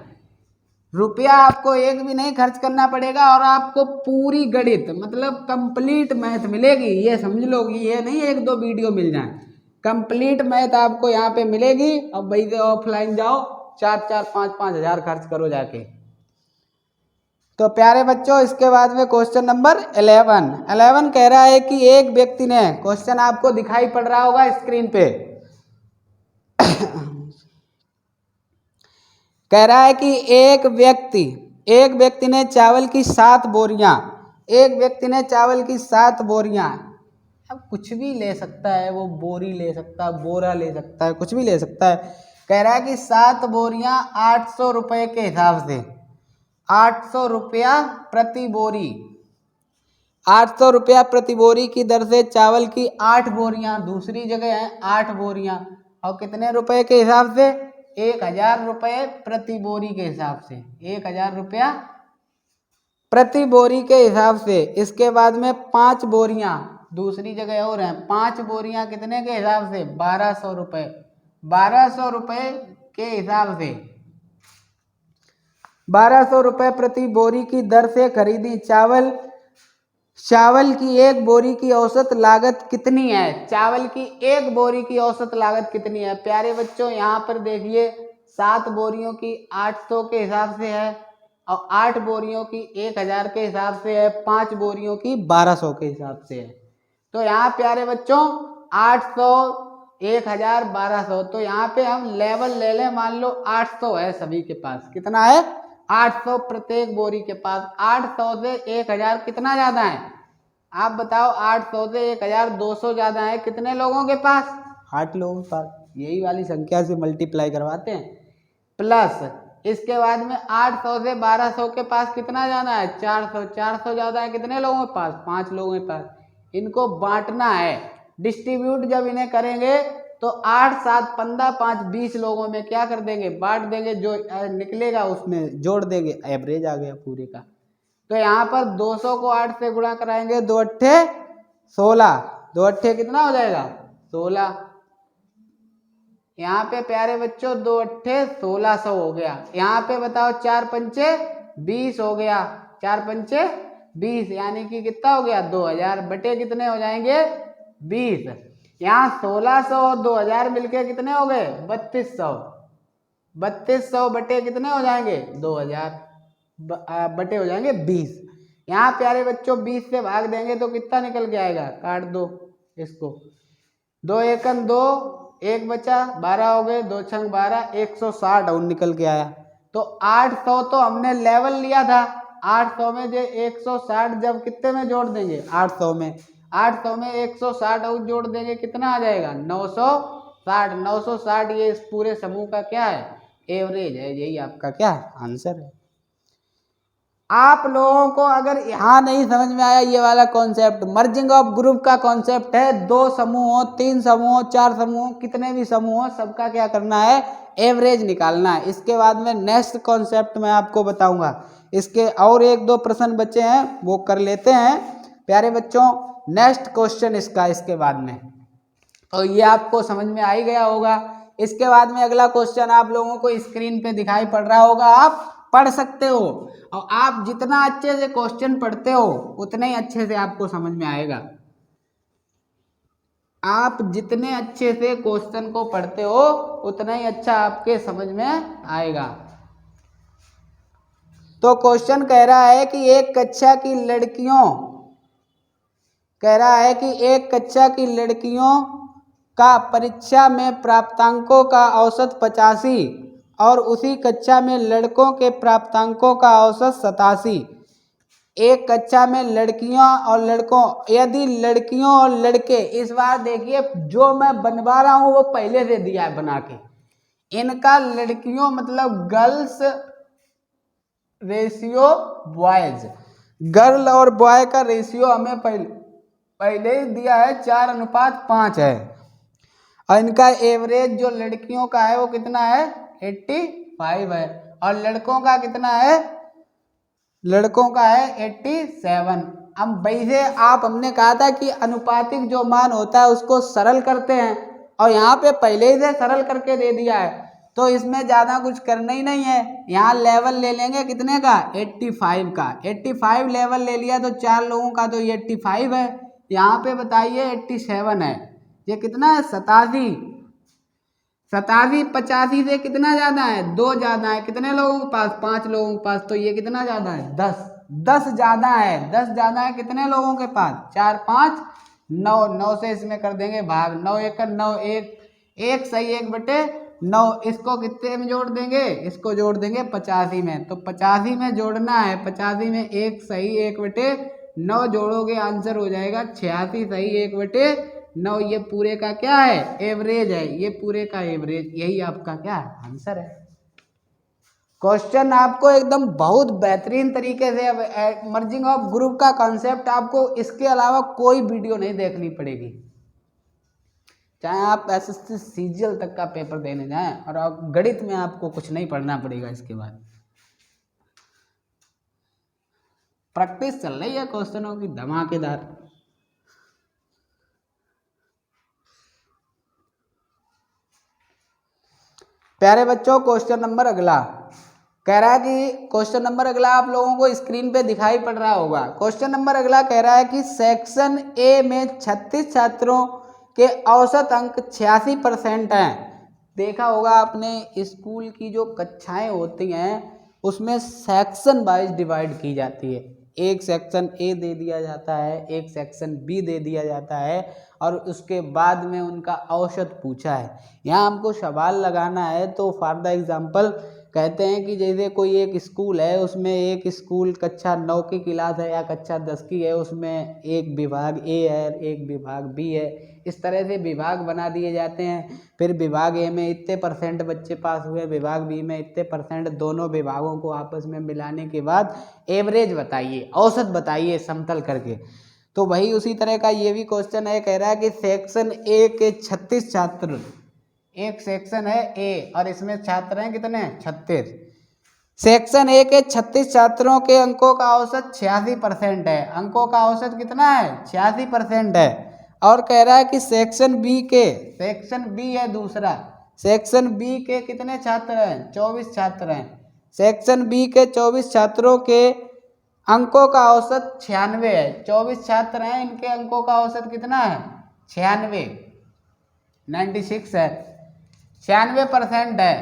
रुपया आपको एक भी नहीं खर्च करना पड़ेगा, और आपको पूरी गणित मतलब कंप्लीट मैथ मिलेगी। ये समझ लो कि ये नहीं 1-2 वीडियो मिल जाए, कंप्लीट मैथ आपको यहाँ पे मिलेगी। अब भाई से ऑफलाइन जाओ, 4-4 5-5 हज़ार खर्च करो जाके। तो प्यारे बच्चों इसके बाद में क्वेश्चन नंबर 11 कह रहा है कि एक व्यक्ति ने, क्वेश्चन आपको दिखाई पड़ रहा होगा स्क्रीन पे, कह रहा है कि एक व्यक्ति ने चावल की 7 बोरियां, एक व्यक्ति ने चावल की 7 बोरियां, अब कुछ भी ले सकता है वो, बोरी ले सकता है, बोरा ले सकता है, कुछ भी ले सकता है। कह रहा है कि 7 बोरियां 800 रुपये के हिसाब से, 800 रुपया प्रति बोरी, 800 रुपया प्रति बोरी की दर से चावल की 8 बोरियां, दूसरी जगह है 8 बोरियां, और कितने रुपए के हिसाब से, 1000 रुपये प्रति बोरी के हिसाब से, 1000 रुपया प्रति बोरी के हिसाब से। इसके बाद में 5 बोरियां, दूसरी जगह और हैं 5 बोरियां, कितने के हिसाब से, 1200 रुपये, 1200 रुपये के हिसाब से, 1200 रुपये प्रति बोरी की दर से खरीदी चावल। चावल की एक बोरी की औसत लागत कितनी है, चावल की एक बोरी की औसत लागत कितनी है। प्यारे बच्चों यहाँ पर देखिए, 7 बोरियों की 800 के हिसाब से है, और 8 बोरियों की 1000 के हिसाब से है, 5 बोरियों की 1200 के हिसाब से है। तो यहाँ प्यारे बच्चों 800, 1000, 1200, तो यहाँ पे हम लेवल ले लें, मान लो 800 है सभी के पास। कितना है, 800 प्रत्येक बोरी के पास। 800 से 1000 कितना ज़्यादा है, आप बताओ। 800 से 1200 ज़्यादा है, कितने लोगों के पास, 8 लोगों के पास। यही वाली संख्या से मल्टीप्लाई करवाते हैं, प्लस इसके बाद में 800 से 1200 के पास कितना जाना है, 400। 400 ज़्यादा है कितने लोगों के पास, 5 लोगों के पास। इनको बांटना है, डिस्ट्रीब्यूट जब इन्हें करेंगे तो 8 7 15 5 20 लोगों में क्या कर देंगे, बांट देंगे। जो निकलेगा उसमें जोड़ देंगे, एवरेज आ गया पूरे का। तो यहाँ पर 200 को 8 से गुणा कराएंगे, 2 अट्ठे 16, 2 अट्ठे कितना हो जाएगा 16। यहाँ पे प्यारे बच्चों 2 अट्ठे 1600 हो गया। यहाँ पे बताओ 4 पंचे 20 हो गया, 4 पंचे 20 यानी कि कितना हो गया 2000 बटे कितने हो जाएंगे 20। यहाँ 1600 और 2000 मिलके कितने हो गए 3200। 3200 बटे कितने हो जाएंगे 2000 बटे हो जाएंगे 20। यहाँ प्यारे बच्चों 20 से भाग देंगे तो कितना निकल के आएगा, काट दो इसको, 2 एकम 2, 1 बचा 12 हो गए, 2 छंग 12, 160 और निकल के आया। तो 800 तो हमने लेवल लिया था, 800 में जो 160 जब कितने में जोड़ देंगे 800 में 160 और जोड़ देंगे कितना आ जाएगा 960। 960 ये इस पूरे समूह का क्या है, एवरेज है। यही आपका क्या आंसर है। आप लोगों को अगर यहाँ नहीं समझ में आया ये वाला कॉन्सेप्ट, मर्जिंग ऑफ ग्रुप का कॉन्सेप्ट है, 2 समूह हो, 3 समूह हो, 4 समूह हो, कितने भी समूह हो, सबका क्या करना है, एवरेज निकालना है। इसके बाद में नेक्स्ट कॉन्सेप्ट मैं आपको बताऊंगा। इसके और 1-2 प्रश्न बचे हैं वो कर लेते हैं प्यारे बच्चों। नेक्स्ट क्वेश्चन इसका इसके बाद में, और ये आपको समझ में आ ही गया होगा। इसके बाद में अगला क्वेश्चन आप लोगों को स्क्रीन पे दिखाई पड़ रहा होगा, आप पढ़ सकते हो। और आप जितना अच्छे से क्वेश्चन पढ़ते हो उतने ही अच्छे से आपको समझ में आएगा। आप जितने अच्छे से क्वेश्चन को पढ़ते हो उतना ही अच्छा आपके समझ में आएगा। तो क्वेश्चन कह रहा है कि एक कक्षा की लड़कियों का परीक्षा में प्राप्तांकों का औसत 85 और उसी कक्षा में लड़कों के प्राप्तांकों का औसत 87। एक कक्षा में लड़कियों और लड़कों, यदि लड़कियों और लड़के, इस बार देखिए जो मैं बनवा रहा हूं वो पहले से दिया है बना के, इनका लड़कियों मतलब गर्ल्स रेशियो बॉयज, गर्ल और बॉय का रेशियो हमें पहले ही दिया है 4:5 है। और इनका एवरेज जो लड़कियों का है वो कितना है 85 है, और लड़कों का कितना है, लड़कों का है 87। अब वैसे आप हमने कहा था कि अनुपातिक जो मान होता है उसको सरल करते हैं, और यहाँ पे पहले ही से सरल करके दे दिया है, तो इसमें ज़्यादा कुछ करना ही नहीं है। यहाँ लेवल ले लेंगे कितने का 85 का, 85 लेवल ले लिया तो 4 लोगों का तो ये 85 है। यहाँ पे बताइए 87 है, ये कितना है 87। 87 85 से कितना ज़्यादा है 2 ज़्यादा है, कितने लोगों के पास 5 लोगों के पास, तो ये कितना ज़्यादा है 10 ज़्यादा है। 10 ज़्यादा है कितने लोगों के पास 4 5 9, 9 से इसमें कर देंगे भाग, 9 1 9, 1 सही 1/9, इसको कितने में जोड़ देंगे, इसको जोड़ देंगे 85 में। तो 85 में जोड़ना है, 85 में 1 सही 1/9 जोड़ोगे आंसर हो जाएगा 86 सही 1/9। ये पूरे का क्या है एवरेज है, ये पूरे का एवरेज, यही आपका क्या आंसर है। क्वेश्चन आपको एकदम बहुत बेहतरीन तरीके से मर्जिंग ऑफ ग्रुप का कॉन्सेप्ट, आपको इसके अलावा कोई वीडियो नहीं देखनी पड़ेगी, चाहे आप एसएससी सीजीएल तक का पेपर देने जाएं, और गणित में आपको कुछ नहीं पढ़ना पड़ेगा। इसके बाद प्रैक्टिस चल रही है क्वेश्चनों की धमाकेदार। प्यारे बच्चों क्वेश्चन नंबर अगला कह रहा है कि क्वेश्चन नंबर अगला आप लोगों को स्क्रीन पे दिखाई पड़ रहा होगा। क्वेश्चन नंबर अगला कह रहा है कि सेक्शन ए में 36 छात्रों के औसत अंक 86% हैं। देखा होगा आपने स्कूल की जो कक्षाएं होती हैं उसमें सेक्शन वाइज डिवाइड की जाती है, एक सेक्शन ए दे दिया जाता है, एक सेक्शन बी दे दिया जाता है, और उसके बाद में उनका औसत पूछा है। यहाँ हमको सवाल लगाना है, तो फॉर द एग्जाम्पल कहते हैं कि जैसे कोई एक स्कूल है, उसमें एक स्कूल कक्षा 9 की क्लास है या कक्षा 10 की है, उसमें एक विभाग ए है, एक विभाग बी है, इस तरह से विभाग बना दिए जाते हैं। फिर विभाग ए में इतने % बच्चे पास हुए, विभाग बी में इतने %, दोनों विभागों को आपस में मिलाने के बाद एवरेज बताइए, औसत बताइए समतल करके। तो वही उसी तरह का ये भी क्वेश्चन है, कह रहा है कि सेक्शन ए के 36 छात्र, एक सेक्शन है ए और इसमें छात्र हैं कितने, 36। सेक्शन ए के 36 छात्रों के अंकों का औसत 86% है। अंकों का औसत कितना है, 86% है। और कह रहा है कि सेक्शन बी के, सेक्शन बी है दूसरा, सेक्शन बी के कितने छात्र हैं, 24 छात्र हैं। सेक्शन बी के 24 छात्रों के अंकों का औसत 96 है। 24 छात्र हैं, इनके अंकों का औसत कितना है, 96, 96 है, 96% है।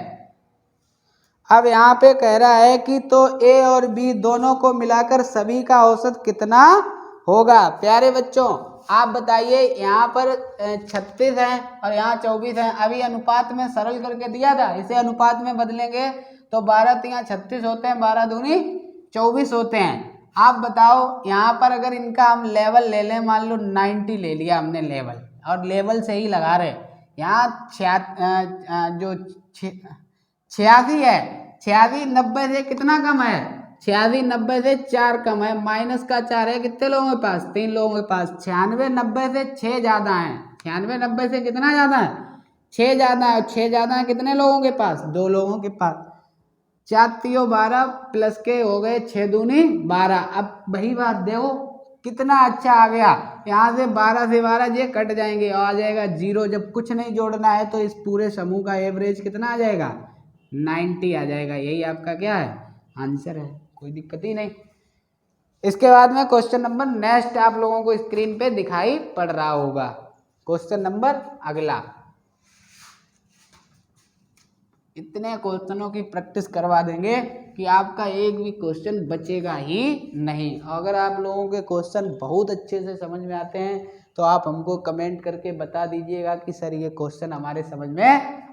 अब यहाँ पे कह रहा है कि तो ए और बी दोनों को मिलाकर सभी का औसत कितना होगा। प्यारे बच्चों आप बताइए, यहाँ पर 36 हैं और यहाँ 24 हैं। अभी अनुपात में सरल करके दिया था, इसे अनुपात में बदलेंगे तो 12 यहाँ 36 होते हैं, 12 दूनी 24 होते हैं। आप बताओ यहाँ पर अगर इनका हम लेवल ले लें, मान लो 90 ले लिया हमने लेवल, और लेवल से ही लगा रहे, यहाँ जो 86 है, 86 90 से कितना कम है, 86 90 से 4 कम है, माइनस का 4 है, कितने लोगों के पास, 3 लोगों के पास। 96 90 से 6 ज़्यादा है, 96 90 से कितना ज़्यादा है, 6 ज़्यादा है। 6 ज़्यादा है कितने लोगों के पास, 2 लोगों के पास। 4 3 12 प्लस के हो गए 6 दूनी 12। अब वही बात देखो कितना अच्छा आ गया, यहाँ से 12 से 12 ये कट जाएंगे और आ जाएगा 0। जब कुछ नहीं जोड़ना है तो इस पूरे समूह का एवरेज कितना आ जाएगा, 90 आ जाएगा। यही आपका क्या है, आंसर है, कोई दिक्कत ही नहीं। इसके बाद में क्वेश्चन नंबर नेक्स्ट आप लोगों को स्क्रीन पे दिखाई पड़ रहा होगा। क्वेश्चन नंबर अगला, इतने क्वेश्चनों की प्रैक्टिस करवा देंगे कि आपका एक भी क्वेश्चन बचेगा ही नहीं। अगर आप लोगों के क्वेश्चन बहुत अच्छे से समझ में आते हैं तो आप हमको कमेंट करके बता दीजिएगा कि सर ये क्वेश्चन हमारे समझ में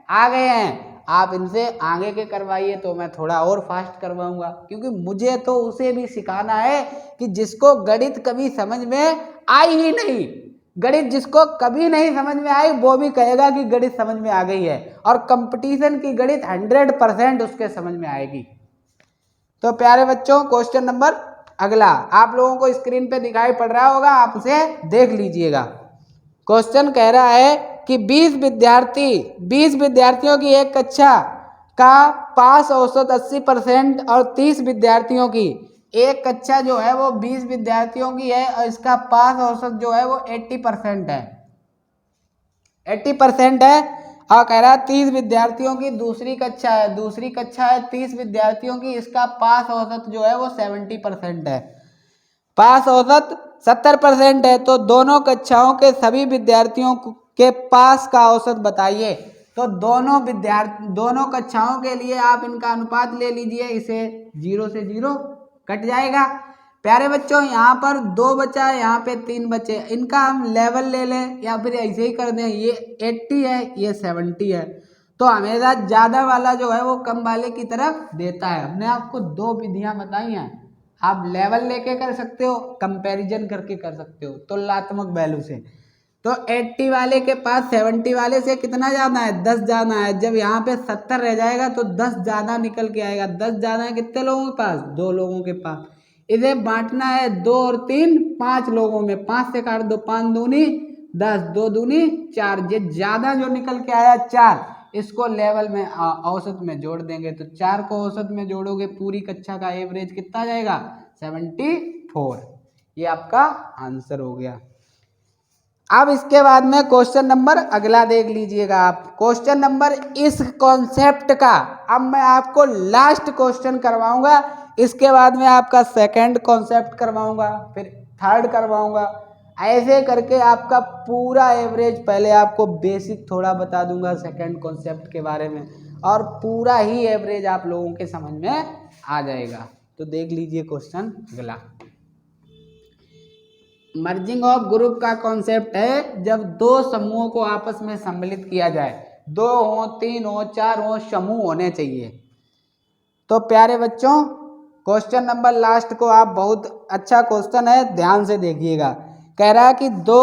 आ गए हैं। आप इनसे आगे के करवाइए तो मैं थोड़ा और फास्ट करवाऊंगा, क्योंकि मुझे तो उसे भी सिखाना है कि जिसको गणित कभी समझ में आई ही नहीं, गणित जिसको कभी नहीं समझ में आई वो भी कहेगा कि गणित समझ में आ गई है, और कंपटीशन की गणित 100% उसके समझ में आएगी। तो प्यारे बच्चों क्वेश्चन नंबर अगला आप लोगों को स्क्रीन पे दिखाई पड़ रहा होगा, आप उसे देख लीजिएगा। क्वेश्चन कह रहा है कि 20 विद्यार्थियों की एक कक्षा का पास औसत 80% और 30 विद्यार्थियों की, एक कक्षा जो है वो 20 विद्यार्थियों की है और इसका पास औसत जो है वो 80% है, 80% है। और कह रहा है 30 विद्यार्थियों की दूसरी कक्षा है, 30 विद्यार्थियों की, इसका पास औसत जो है वो 70% है, पास औसत 70% है। तो दोनों कक्षाओं के सभी विद्यार्थियों के पास का औसत बताइए। तो दोनों कक्षाओं के लिए आप इनका अनुपात ले लीजिए, इसे 0 से 0 कट जाएगा। प्यारे बच्चों यहाँ पर 2 बचा है, यहाँ पे 3 बचे, इनका हम लेवल ले लें या फिर ऐसे ही कर दें। ये 80 है, ये 70 है, तो हमेशा ज़्यादा वाला जो है वो कम वाले की तरफ देता है। हमने आपको 2 विधियाँ बताई हैं, आप लेवल लेके कर सकते हो, कंपैरिजन करके कर सकते हो तुलनात्मक वैल्यू से। तो 80 वाले के पास 70 वाले से कितना ज़्यादा है, 10 ज़्यादा है। जब यहाँ पे 70 रह जाएगा तो 10 ज़्यादा निकल के आएगा। 10 ज़्यादा है कितने लोगों के पास, 2 लोगों के पास। इसे बांटना है 2 और 3 5 लोगों में, 5 से काट दो, 5 दूनी 10, 2 दूनी 4, ये ज़्यादा जो निकल के आया 4, इसको लेवल में औसत में जोड़ देंगे। तो 4 को औसत में जोड़ोगे पूरी कक्षा का एवरेज कितना आ जाएगा, 74। ये आपका आंसर हो गया। अब इसके बाद में क्वेश्चन नंबर अगला देख लीजिएगा आप। क्वेश्चन नंबर इस कॉन्सेप्ट का अब मैं आपको लास्ट क्वेश्चन करवाऊंगा, इसके बाद में आपका सेकंड कॉन्सेप्ट करवाऊंगा, फिर थर्ड करवाऊंगा, ऐसे करके आपका पूरा एवरेज, पहले आपको बेसिक थोड़ा बता दूंगा सेकंड कॉन्सेप्ट के बारे में, और पूरा ही एवरेज आप लोगों के समझ में आ जाएगा। तो देख लीजिए क्वेश्चन अगला। मर्जिंग ऑफ ग्रुप का कॉन्सेप्ट है जब 2 समूहों को आपस में सम्मिलित किया जाए, 2 हो 3 हो 4 हो, समूह होने चाहिए। तो प्यारे बच्चों क्वेश्चन नंबर लास्ट को आप बहुत अच्छा क्वेश्चन है, ध्यान से देखिएगा। कह रहा है कि दो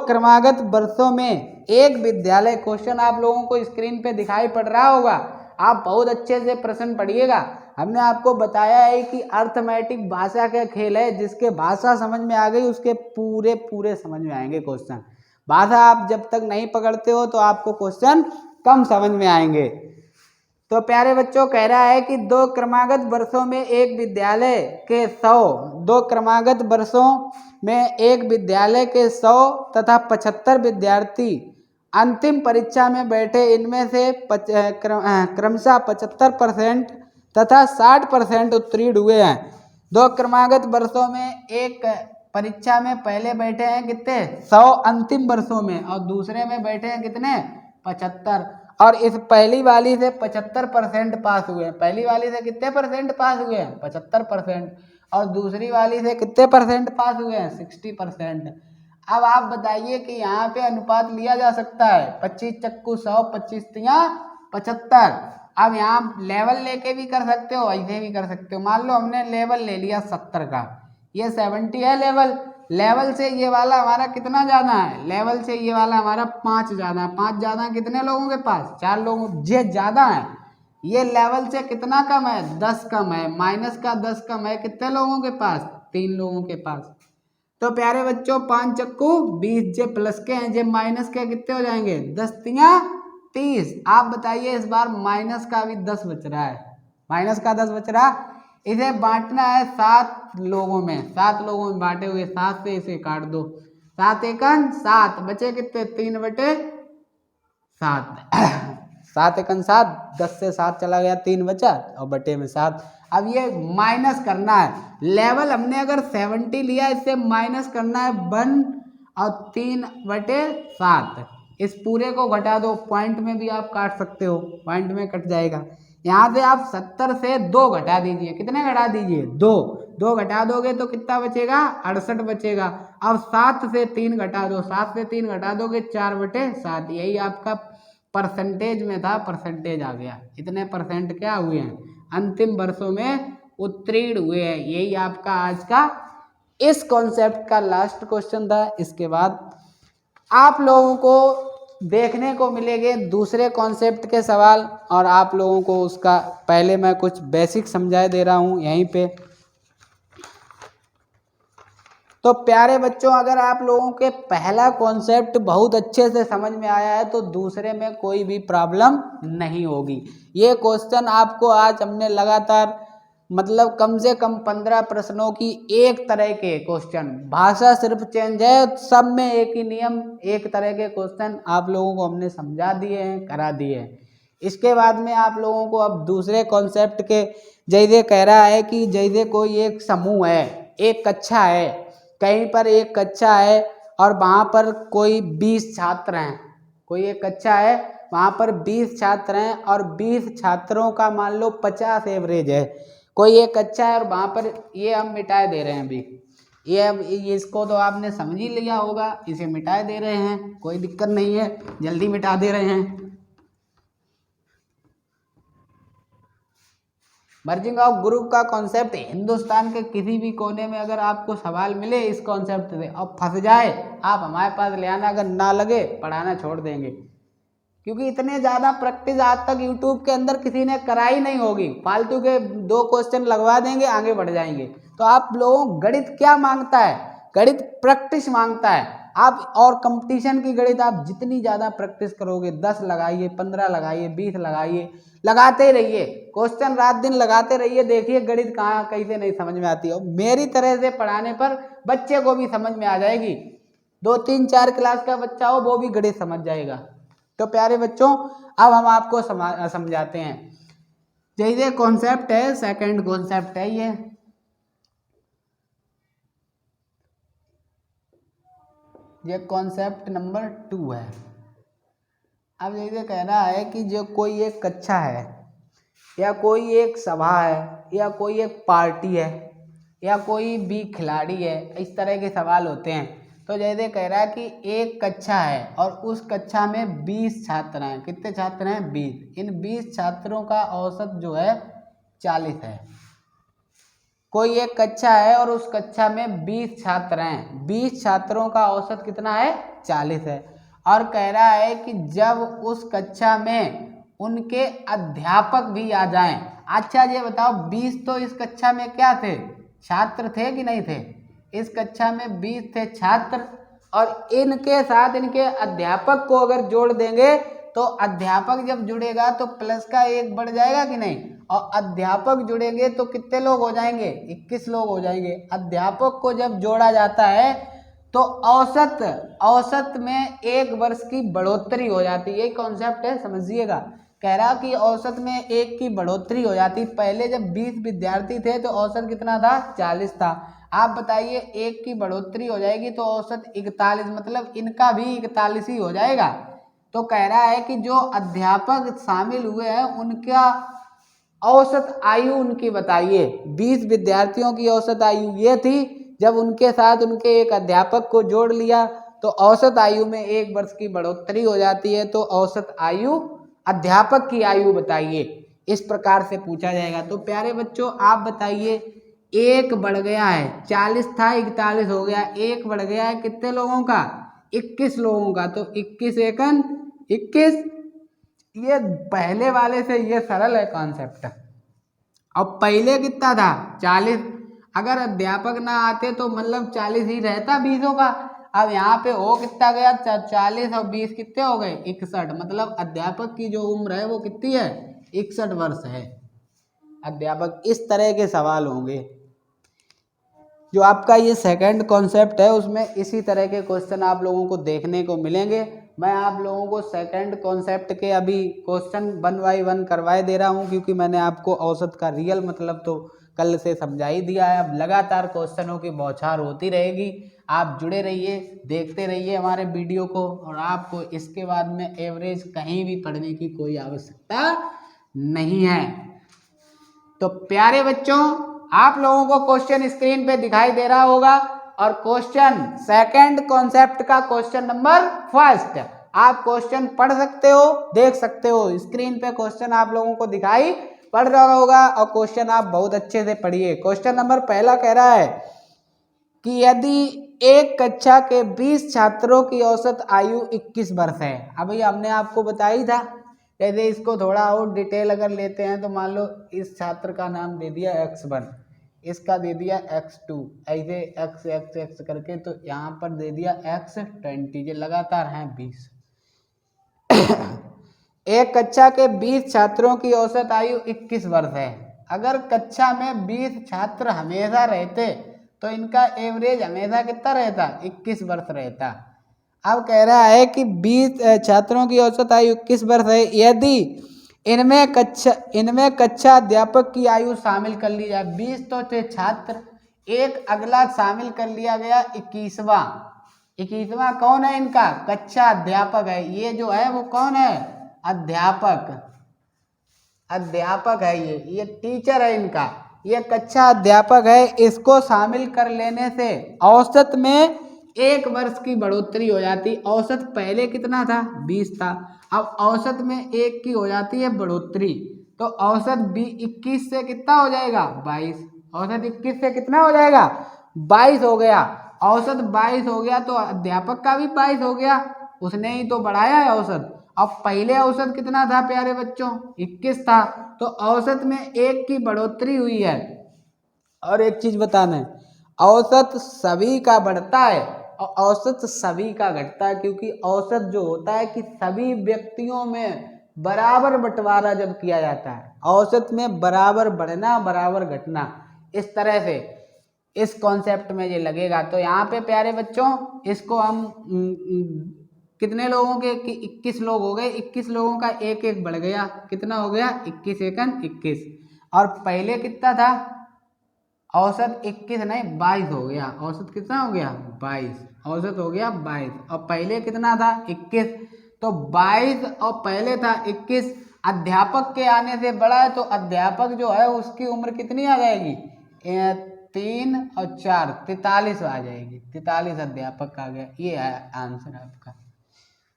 क्रमागत वर्षों में एक विद्यालय, क्वेश्चन आप लोगों को स्क्रीन पे दिखाई पड़ रहा होगा, आप बहुत अच्छे से प्रश्न पढ़िएगा। हमने आपको बताया है कि अर्थमेटिक भाषा का खेल है, जिसके भाषा समझ में आ गई उसके पूरे पूरे समझ में आएंगे क्वेश्चन। भाषा आप जब तक नहीं पकड़ते हो तो आपको क्वेश्चन कम समझ में आएंगे। तो प्यारे बच्चों कह रहा है कि दो क्रमागत वर्षों में एक विद्यालय के 100 तथा 75 विद्यार्थी अंतिम परीक्षा में बैठे। इनमें से क्रमशः 75% तथा 60% उत्तीर्ण हुए हैं। दो क्रमागत वर्षों में एक परीक्षा में पहले बैठे हैं कितने 100 अंतिम वर्षों में, और दूसरे में बैठे हैं कितने 75, और इस पहली वाली से 75% पास हुए हैं। पहली वाली से कितने परसेंट पास हुए हैं 75%, और दूसरी वाली से कितने परसेंट पास हुए हैं 60%। अब आप बताइए कि यहाँ पे अनुपात लिया जा सकता है 25 चक्कू 100, 25 तिया 75। अब यहाँ लेवल लेके भी कर सकते हो, ऐसे भी कर सकते हो। मान लो हमने लेवल ले लिया 70 का, ये 70 है लेवल से ये वाला हमारा कितना ज़्यादा है, लेवल से ये वाला हमारा 5 ज़्यादा है। 5 ज़्यादा कितने लोगों के पास 4 लोगों, ये ज़्यादा है। ये लेवल से कितना कम है 10 कम है, माइनस का 10 कम है कितने लोगों के पास 3 लोगों के पास। तो प्यारे बच्चों 5 चक्कू 20, जे प्लस के हैं, जे माइनस के कितने हो जाएंगे 10 तिया 30। आप बताइए इस बार माइनस का भी 10 बच रहा है, माइनस का 10 बच रहा। इसे बांटना है 7 लोगों में, 7 लोगों में बांटे हुए 7 से इसे काट दो, 7 एकन 7 बचे कितने 3/7 7 एकन 7, 10 से 7 चला गया 3 बचा और बटे में 7। अब ये माइनस करना है, लेवल हमने अगर 70 लिया, इससे माइनस करना है 1 और 3/7। इस पूरे को घटा दो, पॉइंट में भी आप काट सकते हो, पॉइंट में कट जाएगा। यहाँ से आप 70 से 2 घटा दीजिए, कितने घटा दीजिए 2 घटा दोगे तो कितना बचेगा 68 बचेगा। अब 7 से 3 घटा दो, 7 से 3 घटा दोगे 4/7। यही आपका परसेंटेज में था, परसेंटेज आ गया। इतने परसेंट क्या हुए हैं अंतिम वर्षों में उत्तीर्ण हुए हैं। यही आपका आज का इस कॉन्सेप्ट का लास्ट क्वेश्चन था। इसके बाद आप लोगों को देखने को मिलेंगे दूसरे कॉन्सेप्ट के सवाल, और आप लोगों को उसका पहले मैं कुछ बेसिक समझा दे रहा हूँ यहीं पे। तो प्यारे बच्चों अगर आप लोगों के पहला कॉन्सेप्ट बहुत अच्छे से समझ में आया है तो दूसरे में कोई भी प्रॉब्लम नहीं होगी। ये क्वेश्चन आपको आज हमने लगातार मतलब कम से कम 15 प्रश्नों की एक तरह के क्वेश्चन, भाषा सिर्फ चेंज है, सब में एक ही नियम, एक तरह के क्वेश्चन आप लोगों को हमने समझा दिए हैं, करा दिए हैं। इसके बाद में आप लोगों को अब दूसरे कॉन्सेप्ट के जैसे कह रहा है कि जैसे कोई एक समूह है, एक कक्षा है, कहीं पर एक कक्षा है और वहाँ पर कोई 20 छात्र हैं, कोई एक कक्षा है वहाँ पर 20 छात्र हैं और 20 छात्रों का मान लो 50 एवरेज है। कोई एक अच्छा है और वहाँ पर ये हम मिटाए दे रहे हैं अभी, ये अब इसको तो आपने समझ ही लिया होगा, इसे मिटाए दे रहे हैं, कोई दिक्कत नहीं है, जल्दी मिटा दे रहे हैं। मर्जिंग ऑफ ग्रुप का कॉन्सेप्ट हिंदुस्तान के किसी भी कोने में अगर आपको सवाल मिले इस कॉन्सेप्ट से और फंस जाए, आप हमारे पास ले आना, अगर ना लगे पढ़ाना छोड़ देंगे, क्योंकि इतने ज़्यादा प्रैक्टिस आज तक यूट्यूब के अंदर किसी ने कराई नहीं होगी। फालतू के 2 क्वेश्चन लगवा देंगे, आगे बढ़ जाएंगे। तो आप लोगों गणित क्या मांगता है, गणित प्रैक्टिस मांगता है। आप और कंपटीशन की गणित आप जितनी ज़्यादा प्रैक्टिस करोगे, 10 लगाइए, 15 लगाइए, 20 लगाइए, लगाते ही रहिए, क्वेश्चन रात दिन लगाते रहिए, देखिए गणित कहाँ कैसे नहीं समझ में आती है। मेरी तरह से पढ़ाने पर बच्चे को भी समझ में आ जाएगी, 2, 3, 4 क्लास का बच्चा हो वो भी गणित समझ जाएगा। तो प्यारे बच्चों अब हम आपको समझाते हैं। जैसे कॉन्सेप्ट है, सेकंड कॉन्सेप्ट है ये कॉन्सेप्ट नंबर 2 है। अब जैसे कह रहा है कि जो कोई एक कक्षा है या कोई एक सभा है या कोई एक पार्टी है या कोई भी खिलाड़ी है, इस तरह के सवाल होते हैं। तो जैसे कह रहा है कि एक कक्षा है और उस कक्षा में 20 छात्र हैं। कितने छात्र हैं? 20। इन 20 छात्रों का औसत जो है 40 है। कोई एक कक्षा है और उस कक्षा में 20 छात्र हैं। 20 छात्रों का औसत कितना है? 40 है। और कह रहा है कि जब उस कक्षा में उनके अध्यापक भी आ जाएं। अच्छा ये बताओ, 20 तो इस कक्षा में क्या थे? छात्र थे कि नहीं थे? इस कक्षा में 20 थे छात्र, और इनके साथ इनके अध्यापक को अगर जोड़ देंगे तो अध्यापक जब जुड़ेगा तो प्लस का 1 बढ़ जाएगा कि नहीं, और अध्यापक जुड़ेंगे तो कितने लोग हो जाएंगे? 21 लोग हो जाएंगे। अध्यापक को जब जोड़ा जाता है तो औसत में 1 वर्ष की बढ़ोतरी हो जाती है। ये कॉन्सेप्ट है, समझिएगा। कह रहा कि औसत में 1 की बढ़ोतरी हो जाती। पहले जब 20 विद्यार्थी थे तो औसत कितना था? 40 था। आप बताइए 1 की बढ़ोतरी हो जाएगी तो औसत 41, मतलब इनका भी 41 ही हो जाएगा। तो कह रहा है कि जो अध्यापक शामिल हुए हैं उनका औसत आयु उनकी बताइए। 20 विद्यार्थियों की औसत आयु ये थी, जब उनके साथ उनके एक अध्यापक को जोड़ लिया तो औसत आयु में 1 वर्ष की बढ़ोतरी हो जाती है। तो औसत आयु, अध्यापक की आयु बताइए। इस प्रकार से पूछा जाएगा। तो प्यारे बच्चों आप बताइए, 1 बढ़ गया है, 40 था 41 हो गया, 1 बढ़ गया है कितने लोगों का? 21 लोगों का। तो 21 एकन 21। ये पहले वाले से ये सरल है कॉन्सेप्ट। अब पहले कितना था? 40। अगर अध्यापक ना आते तो मतलब 40 ही रहता 20 का। अब यहाँ पे हो कितना गया? 40 और 20 कितने हो गए? 61। मतलब अध्यापक की जो उम्र है वो कितनी है? 61 वर्ष है अध्यापक। इस तरह के सवाल होंगे। जो आपका ये सेकंड कॉन्सेप्ट है उसमें इसी तरह के क्वेश्चन आप लोगों को देखने को मिलेंगे। मैं आप लोगों को सेकंड कॉन्सेप्ट के अभी क्वेश्चन 1 बाय 1 करवाए दे रहा हूं, क्योंकि मैंने आपको औसत का रियल मतलब तो कल से समझा ही दिया है। अब लगातार क्वेश्चनों की बौछार होती रहेगी। आप जुड़े रहिए, देखते रहिए हमारे वीडियो को, और आपको इसके बाद में एवरेज कहीं भी पढ़ने की कोई आवश्यकता नहीं है। तो प्यारे बच्चों आप लोगों को क्वेश्चन स्क्रीन पे दिखाई दे रहा होगा, और क्वेश्चन सेकंड कॉन्सेप्ट का क्वेश्चन नंबर फर्स्ट आप क्वेश्चन पढ़ सकते हो, देख सकते हो। स्क्रीन पे क्वेश्चन आप लोगों को दिखाई पड़ रहा होगा, और क्वेश्चन आप बहुत अच्छे से पढ़िए। क्वेश्चन नंबर पहला कह रहा है कि यदि एक कक्षा के 20 छात्रों की औसत आयु 21 वर्ष है। अभी हमने आपको बताई था। जैसे इसको थोड़ा और डिटेल अगर लेते हैं तो मान लो इस छात्र का नाम दे दिया x1, इसका दे दिया x2, ऐसे x x x करके, तो यहाँ पर दे दिया x20। ये लगातार हैं 20। एक कक्षा के 20 छात्रों की औसत आयु 21 वर्ष है। अगर कक्षा में 20 छात्र हमेशा रहते तो इनका एवरेज हमेशा कितना रहता? 21 वर्ष रहता। अब कह रहा है कि 20 छात्रों की औसत आयु 21 वर्ष है। यदि इनमें कक्षा अध्यापक की आयु शामिल कर ली जाए। 20 तो थे छात्र, एक अगला शामिल कर लिया गया 21वां कौन है इनका? कक्षा अध्यापक है। ये जो है वो कौन है? अध्यापक है। ये टीचर है इनका, ये कक्षा अध्यापक है। इसको शामिल कर लेने से औसत में 1 वर्ष की बढ़ोतरी हो जाती। औसत पहले कितना था? 20 था। अब औसत में 1 की हो जाती है बढ़ोतरी, तो औसत 21 से कितना हो जाएगा? 22। औसत 21 से कितना हो जाएगा? 22 हो गया। औसत 22 हो गया तो अध्यापक का भी 22 हो गया, उसने ही तो बढ़ाया है औसत। अब पहले औसत कितना था प्यारे बच्चों? 21 था। तो औसत में 1 की बढ़ोतरी हुई है। और एक चीज बताना है, औसत सभी का बढ़ता है और औसत सभी का घटता है, क्योंकि औसत जो होता है कि सभी व्यक्तियों में बराबर बंटवारा जब किया जाता है, औसत में बराबर बढ़ना बराबर घटना, इस तरह से इस कॉन्सेप्ट में ये लगेगा। तो यहाँ पे प्यारे बच्चों इसको हम कितने लोगों के? 21 लोग हो गए। 21 लोगों का 1 बढ़ गया, कितना हो गया? 21 एकन 21। और पहले कितना था? औसत 21 नहीं 22 हो गया। औसत कितना हो गया? 22। औसत हो गया 22 और पहले कितना था? 21। तो 22 और पहले था 21। अध्यापक के आने से बड़ा है तो अध्यापक जो है उसकी उम्र कितनी आ जाएगी? 3 और 4 43 आ जाएगी, 43 अध्यापक आ गया। ये है आंसर आपका,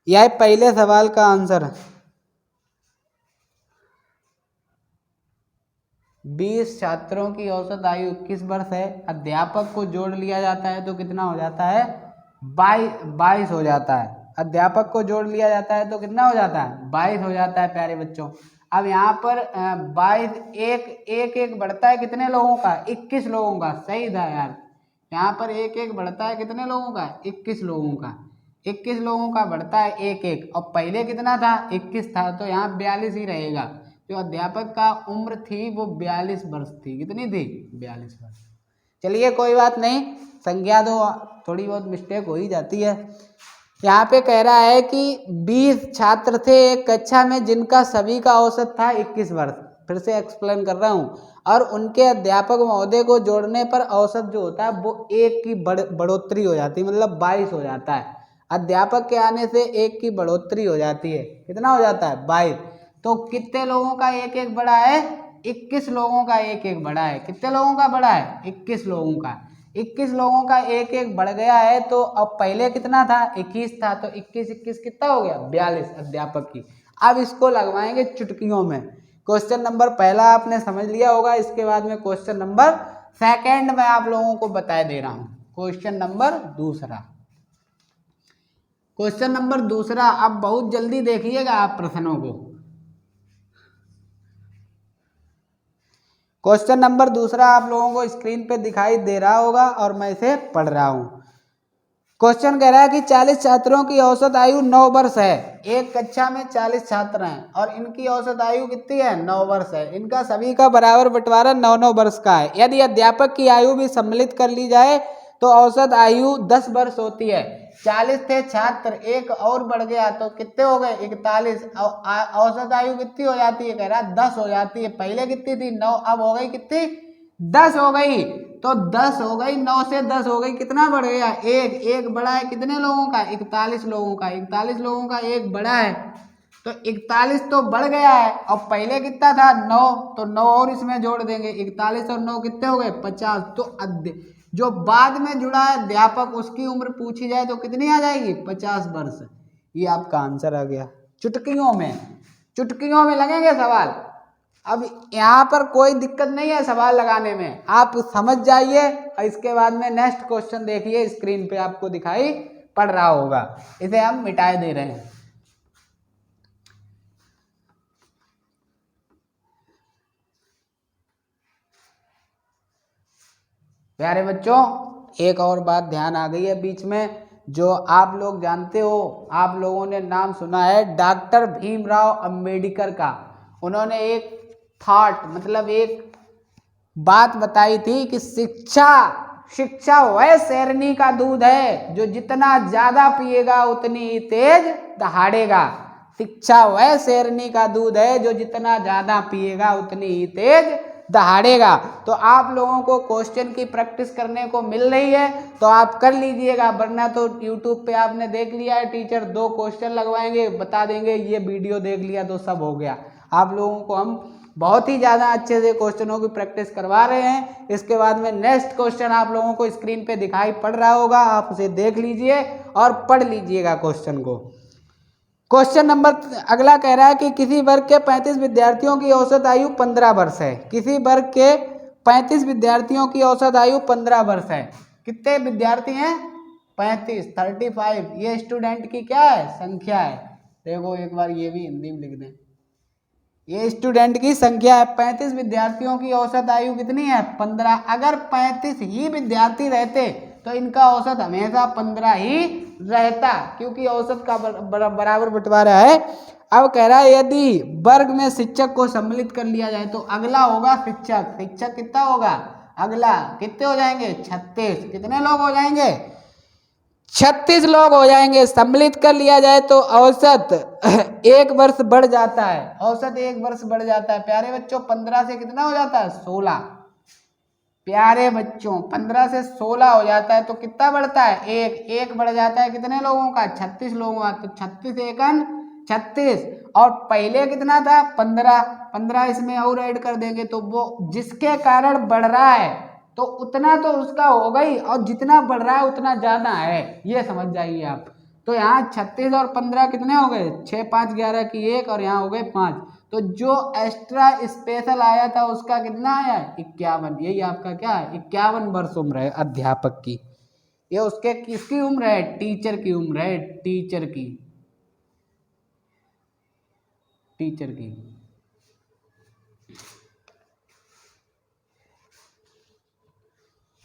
यह है पहले सवाल का आंसर। 20 छात्रों की औसत आयु 21 वर्ष है, अध्यापक को जोड़ लिया जाता है तो कितना हो जाता है, 22 हो जाता है। अध्यापक को जोड़ लिया जाता है तो कितना हो जाता है, 22 हो जाता है प्यारे बच्चों। अब यहाँ पर 22 एक बढ़ता है कितने लोगों का, 21 लोगों का। सही था यार, यहाँ पर एक बढ़ता है कितने लोगों का, 21 लोगों का। 21 लोगों का बढ़ता है एक, और पहले कितना था, 21 था, तो यहाँ 42 ही रहेगा। जो अध्यापक का उम्र थी वो 42 वर्ष थी। कितनी थी, 42 वर्ष। चलिए कोई बात नहीं, संज्ञा तो थोड़ी बहुत मिस्टेक हो ही जाती है। यहाँ पे कह रहा है कि 20 छात्र थे एक कक्षा में जिनका सभी का औसत था 21 वर्ष। फिर से एक्सप्लेन कर रहा हूँ। और उनके अध्यापक महोदय को जोड़ने पर औसत जो होता है वो एक की बढ़ोतरी हो जाती है, मतलब 22 हो जाता है। अध्यापक के आने से एक की बढ़ोतरी हो जाती है, कितना हो जाता है, 22। तो कितने लोगों का एक बढ़ा है, 21 लोगों का एक बढ़ा है। कितने लोगों का बढ़ा है, 21 लोगों का। 21 लोगों का एक बढ़ गया है। तो अब पहले कितना था, 21 था, तो 21 कितना हो गया, 42 अध्यापक की। अब इसको लगवाएंगे चुटकियों में। क्वेश्चन नंबर पहला आपने समझ लिया होगा, इसके बाद में क्वेश्चन नंबर सेकंड में आप लोगों को बता दे रहा हूं। क्वेश्चन नंबर दूसरा, क्वेश्चन नंबर दूसरा। अब बहुत जल्दी देखिएगा आप प्रश्नों को। क्वेश्चन नंबर दूसरा आप लोगों को स्क्रीन पे दिखाई दे रहा होगा और मैं इसे पढ़ रहा हूं। क्वेश्चन कह रहा है कि 40 छात्रों की औसत आयु 9 वर्ष है। एक कक्षा में 40 छात्र हैं और इनकी औसत आयु कितनी है, 9 वर्ष है। इनका सभी का बराबर बंटवारा 9-9 वर्ष का है। यदि अध्यापक की आयु भी सम्मिलित कर ली जाए तो औसत आयु 10 वर्ष होती है। 40 थे छात्र, एक और बढ़ गया तो कितने हो गए, 41। औसत आयु कितनी हो जाती है, कह रहा 10 हो जाती है। पहले कितनी थी, 9, अब हो गई कितनी, 10 हो गई। तो 10 हो गई, 9 से 10 हो गई, कितना बढ़ गया, एक बढ़ा है कितने लोगों का, 41 लोगों का। 41 लोगों का एक बढ़ा है, तो 41 तो बढ़ गया है। और पहले कितना था, 9, तो 9 और इसमें जोड़ देंगे। 41 और 9 कितने हो गए, 50। तो जो बाद में जुड़ा है अध्यापक, उसकी उम्र पूछी जाए तो कितनी आ जाएगी, 50 वर्ष। ये आपका आंसर आ गया। चुटकियों में लगेंगे सवाल। अब यहाँ पर कोई दिक्कत नहीं है सवाल लगाने में, आप समझ जाइए। और इसके बाद में नेक्स्ट क्वेश्चन देखिए, स्क्रीन पे आपको दिखाई पड़ रहा होगा। इसे हम मिटाए दे रहे हैं। प्यारे बच्चों, एक और बात ध्यान आ गई है बीच में, जो आप लोग जानते हो, आप लोगों ने नाम सुना है डॉक्टर भीमराव अंबेडकर का। उन्होंने एक थॉट, मतलब एक बात बताई थी कि शिक्षा वह शेरनी का दूध है जो जितना ज्यादा पिएगा उतनी ही तेज दहाड़ेगा। शिक्षा वह शेरनी का दूध है जो जितना ज्यादा पिएगा उतनी ही तेज दहाड़ेगा। तो आप लोगों को क्वेश्चन की प्रैक्टिस करने को मिल रही है तो आप कर लीजिएगा, वरना तो यूट्यूब पे आपने देख लिया है, टीचर 2 क्वेश्चन लगवाएंगे, बता देंगे ये वीडियो देख लिया तो सब हो गया। आप लोगों को हम बहुत ही ज़्यादा अच्छे से क्वेश्चनों की प्रैक्टिस करवा रहे हैं। इसके बाद में नेक्स्ट क्वेश्चन आप लोगों को स्क्रीन पे दिखाई पड़ रहा होगा, आप उसे देख लीजिए और पढ़ लीजिएगा क्वेश्चन को। क्वेश्चन नंबर अगला कह रहा है कि किसी वर्ग के 35 विद्यार्थियों की औसत आयु 15 वर्ष है। किसी वर्ग के 35 विद्यार्थियों की औसत आयु 15 वर्ष है। कितने विद्यार्थी हैं, 35, 35। ये स्टूडेंट की क्या है, संख्या है। देखो एक बार ये भी हिंदी में लिख दें, ये स्टूडेंट की संख्या है। 35 विद्यार्थियों की औसत आयु कितनी है, 15। अगर 35 ही विद्यार्थी रहते तो इनका औसत हमेशा 15 ही रहता, क्योंकि औसत का बराबर बंटवारा है। अब कह रहा है यदि वर्ग में शिक्षक को सम्मिलित कर लिया जाए तो अगला होगा शिक्षक कितना होगा, अगला कितने हो जाएंगे, 36। कितने लोग हो जाएंगे, 36 लोग हो जाएंगे। सम्मिलित कर लिया जाए तो औसत 1 वर्ष बढ़ जाता है, औसत 1 वर्ष बढ़ जाता है। प्यारे बच्चों 15 से कितना हो जाता है, 16। प्यारे बच्चों 15 से 16 हो जाता है तो कितना बढ़ता है, एक बढ़ जाता है कितने लोगों का, 36 लोगों का। तो 36 एकन 36, और पहले कितना था, 15 इसमें और ऐड कर देंगे तो वो जिसके कारण बढ़ रहा है तो उतना तो उसका होगा ही, और जितना बढ़ रहा है उतना ज़्यादा है, ये समझ जाइए आप। तो यहाँ 36 और 15 कितने हो गए, 6 5 11 की 1, और यहाँ हो गए 5। तो जो एक्स्ट्रा स्पेशल आया था उसका कितना आया, 51। यही आपका क्या है, 51 वर्ष उम्र है अध्यापक की। ये उसके किसकी उम्र है, टीचर की उम्र है, टीचर की, टीचर की।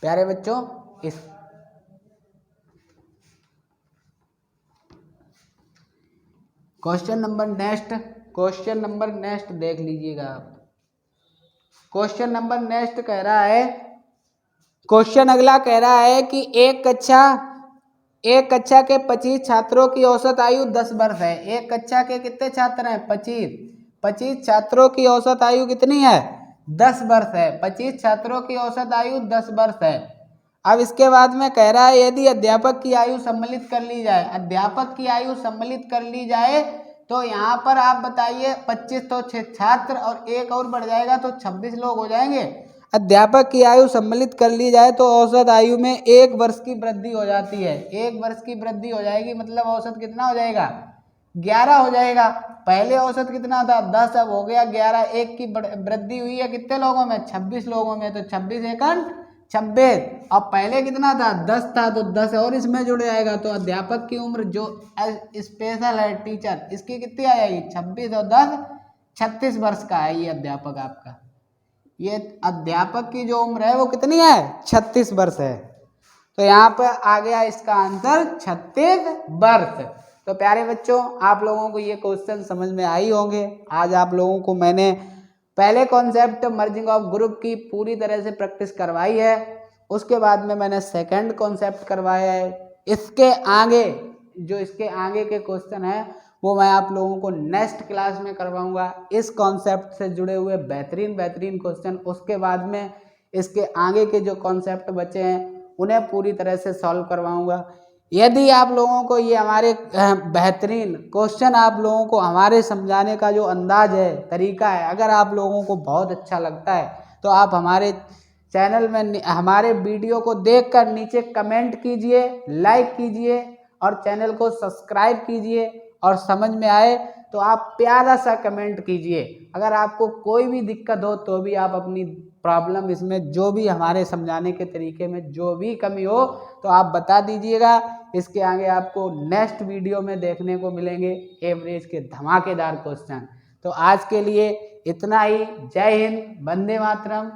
प्यारे बच्चों, इस क्वेश्चन नंबर नेक्स्ट देख लीजिएगा आप। क्वेश्चन नंबर नेक्स्ट कह रहा है, क्वेश्चन अगला कह रहा है कि एक कक्षा के 25 छात्रों की औसत आयु 10 वर्ष है। एक कक्षा के कितने छात्र हैं, 25 छात्रों की औसत आयु कितनी है, 10 वर्ष है। 25 छात्रों की औसत आयु 10 वर्ष है। अब इसके बाद में कह रहा है यदि अध्यापक की आयु सम्मिलित कर ली जाए, अध्यापक की आयु सम्मिलित कर ली जाए तो यहाँ पर आप बताइए 25 तो 6 छात्र और एक और बढ़ जाएगा तो 26 लोग हो जाएंगे। अध्यापक की आयु सम्मिलित कर ली जाए तो औसत आयु में 1 वर्ष की वृद्धि हो जाती है। 1 वर्ष की वृद्धि हो जाएगी, मतलब औसत कितना हो जाएगा, 11 हो जाएगा। पहले औसत कितना था, 10, अब हो गया 11। 1 की वृद्धि हुई है कितने लोगों में, 26 लोगों में। तो 26 एकम 26। अब पहले कितना था, 10 था, तो 10 और इसमें जुड़ जाएगा। तो अध्यापक की उम्र जो स्पेशल है टीचर, इसकी कितनी आ जाएगी, 26 और 10 36 वर्ष का है ये अध्यापक आपका। ये अध्यापक की जो उम्र है वो कितनी है, 36 वर्ष है। तो यहाँ पर आ गया इसका आंसर 36 वर्ष। तो प्यारे बच्चों, आप लोगों को ये क्वेश्चन समझ में आई होंगे। आज आप लोगों को मैंने पहले कॉन्सेप्ट मर्जिंग ऑफ ग्रुप की पूरी तरह से प्रैक्टिस करवाई है। उसके बाद में मैंने सेकंड कॉन्सेप्ट करवाया है। इसके आगे के क्वेश्चन है वो मैं आप लोगों को नेक्स्ट क्लास में करवाऊंगा। इस कॉन्सेप्ट से जुड़े हुए बेहतरीन क्वेश्चन, उसके बाद में इसके आगे के जो कॉन्सेप्ट बचे हैं उन्हें पूरी तरह से सॉल्व करवाऊंगा। यदि आप लोगों को ये हमारे बेहतरीन क्वेश्चन, आप लोगों को हमारे समझाने का जो अंदाज है, तरीका है, अगर आप लोगों को बहुत अच्छा लगता है तो आप हमारे चैनल में हमारे वीडियो को देखकर नीचे कमेंट कीजिए, लाइक कीजिए और चैनल को सब्सक्राइब कीजिए। और समझ में आए तो आप प्यारा सा कमेंट कीजिए। अगर आपको कोई भी दिक्कत हो तो भी आप अपनी प्रॉब्लम, इसमें जो भी हमारे समझाने के तरीके में जो भी कमी हो तो आप बता दीजिएगा। इसके आगे आपको नेक्स्ट वीडियो में देखने को मिलेंगे एवरेज के धमाकेदार क्वेश्चन। तो आज के लिए इतना ही। जय हिंद, वंदे मातरम।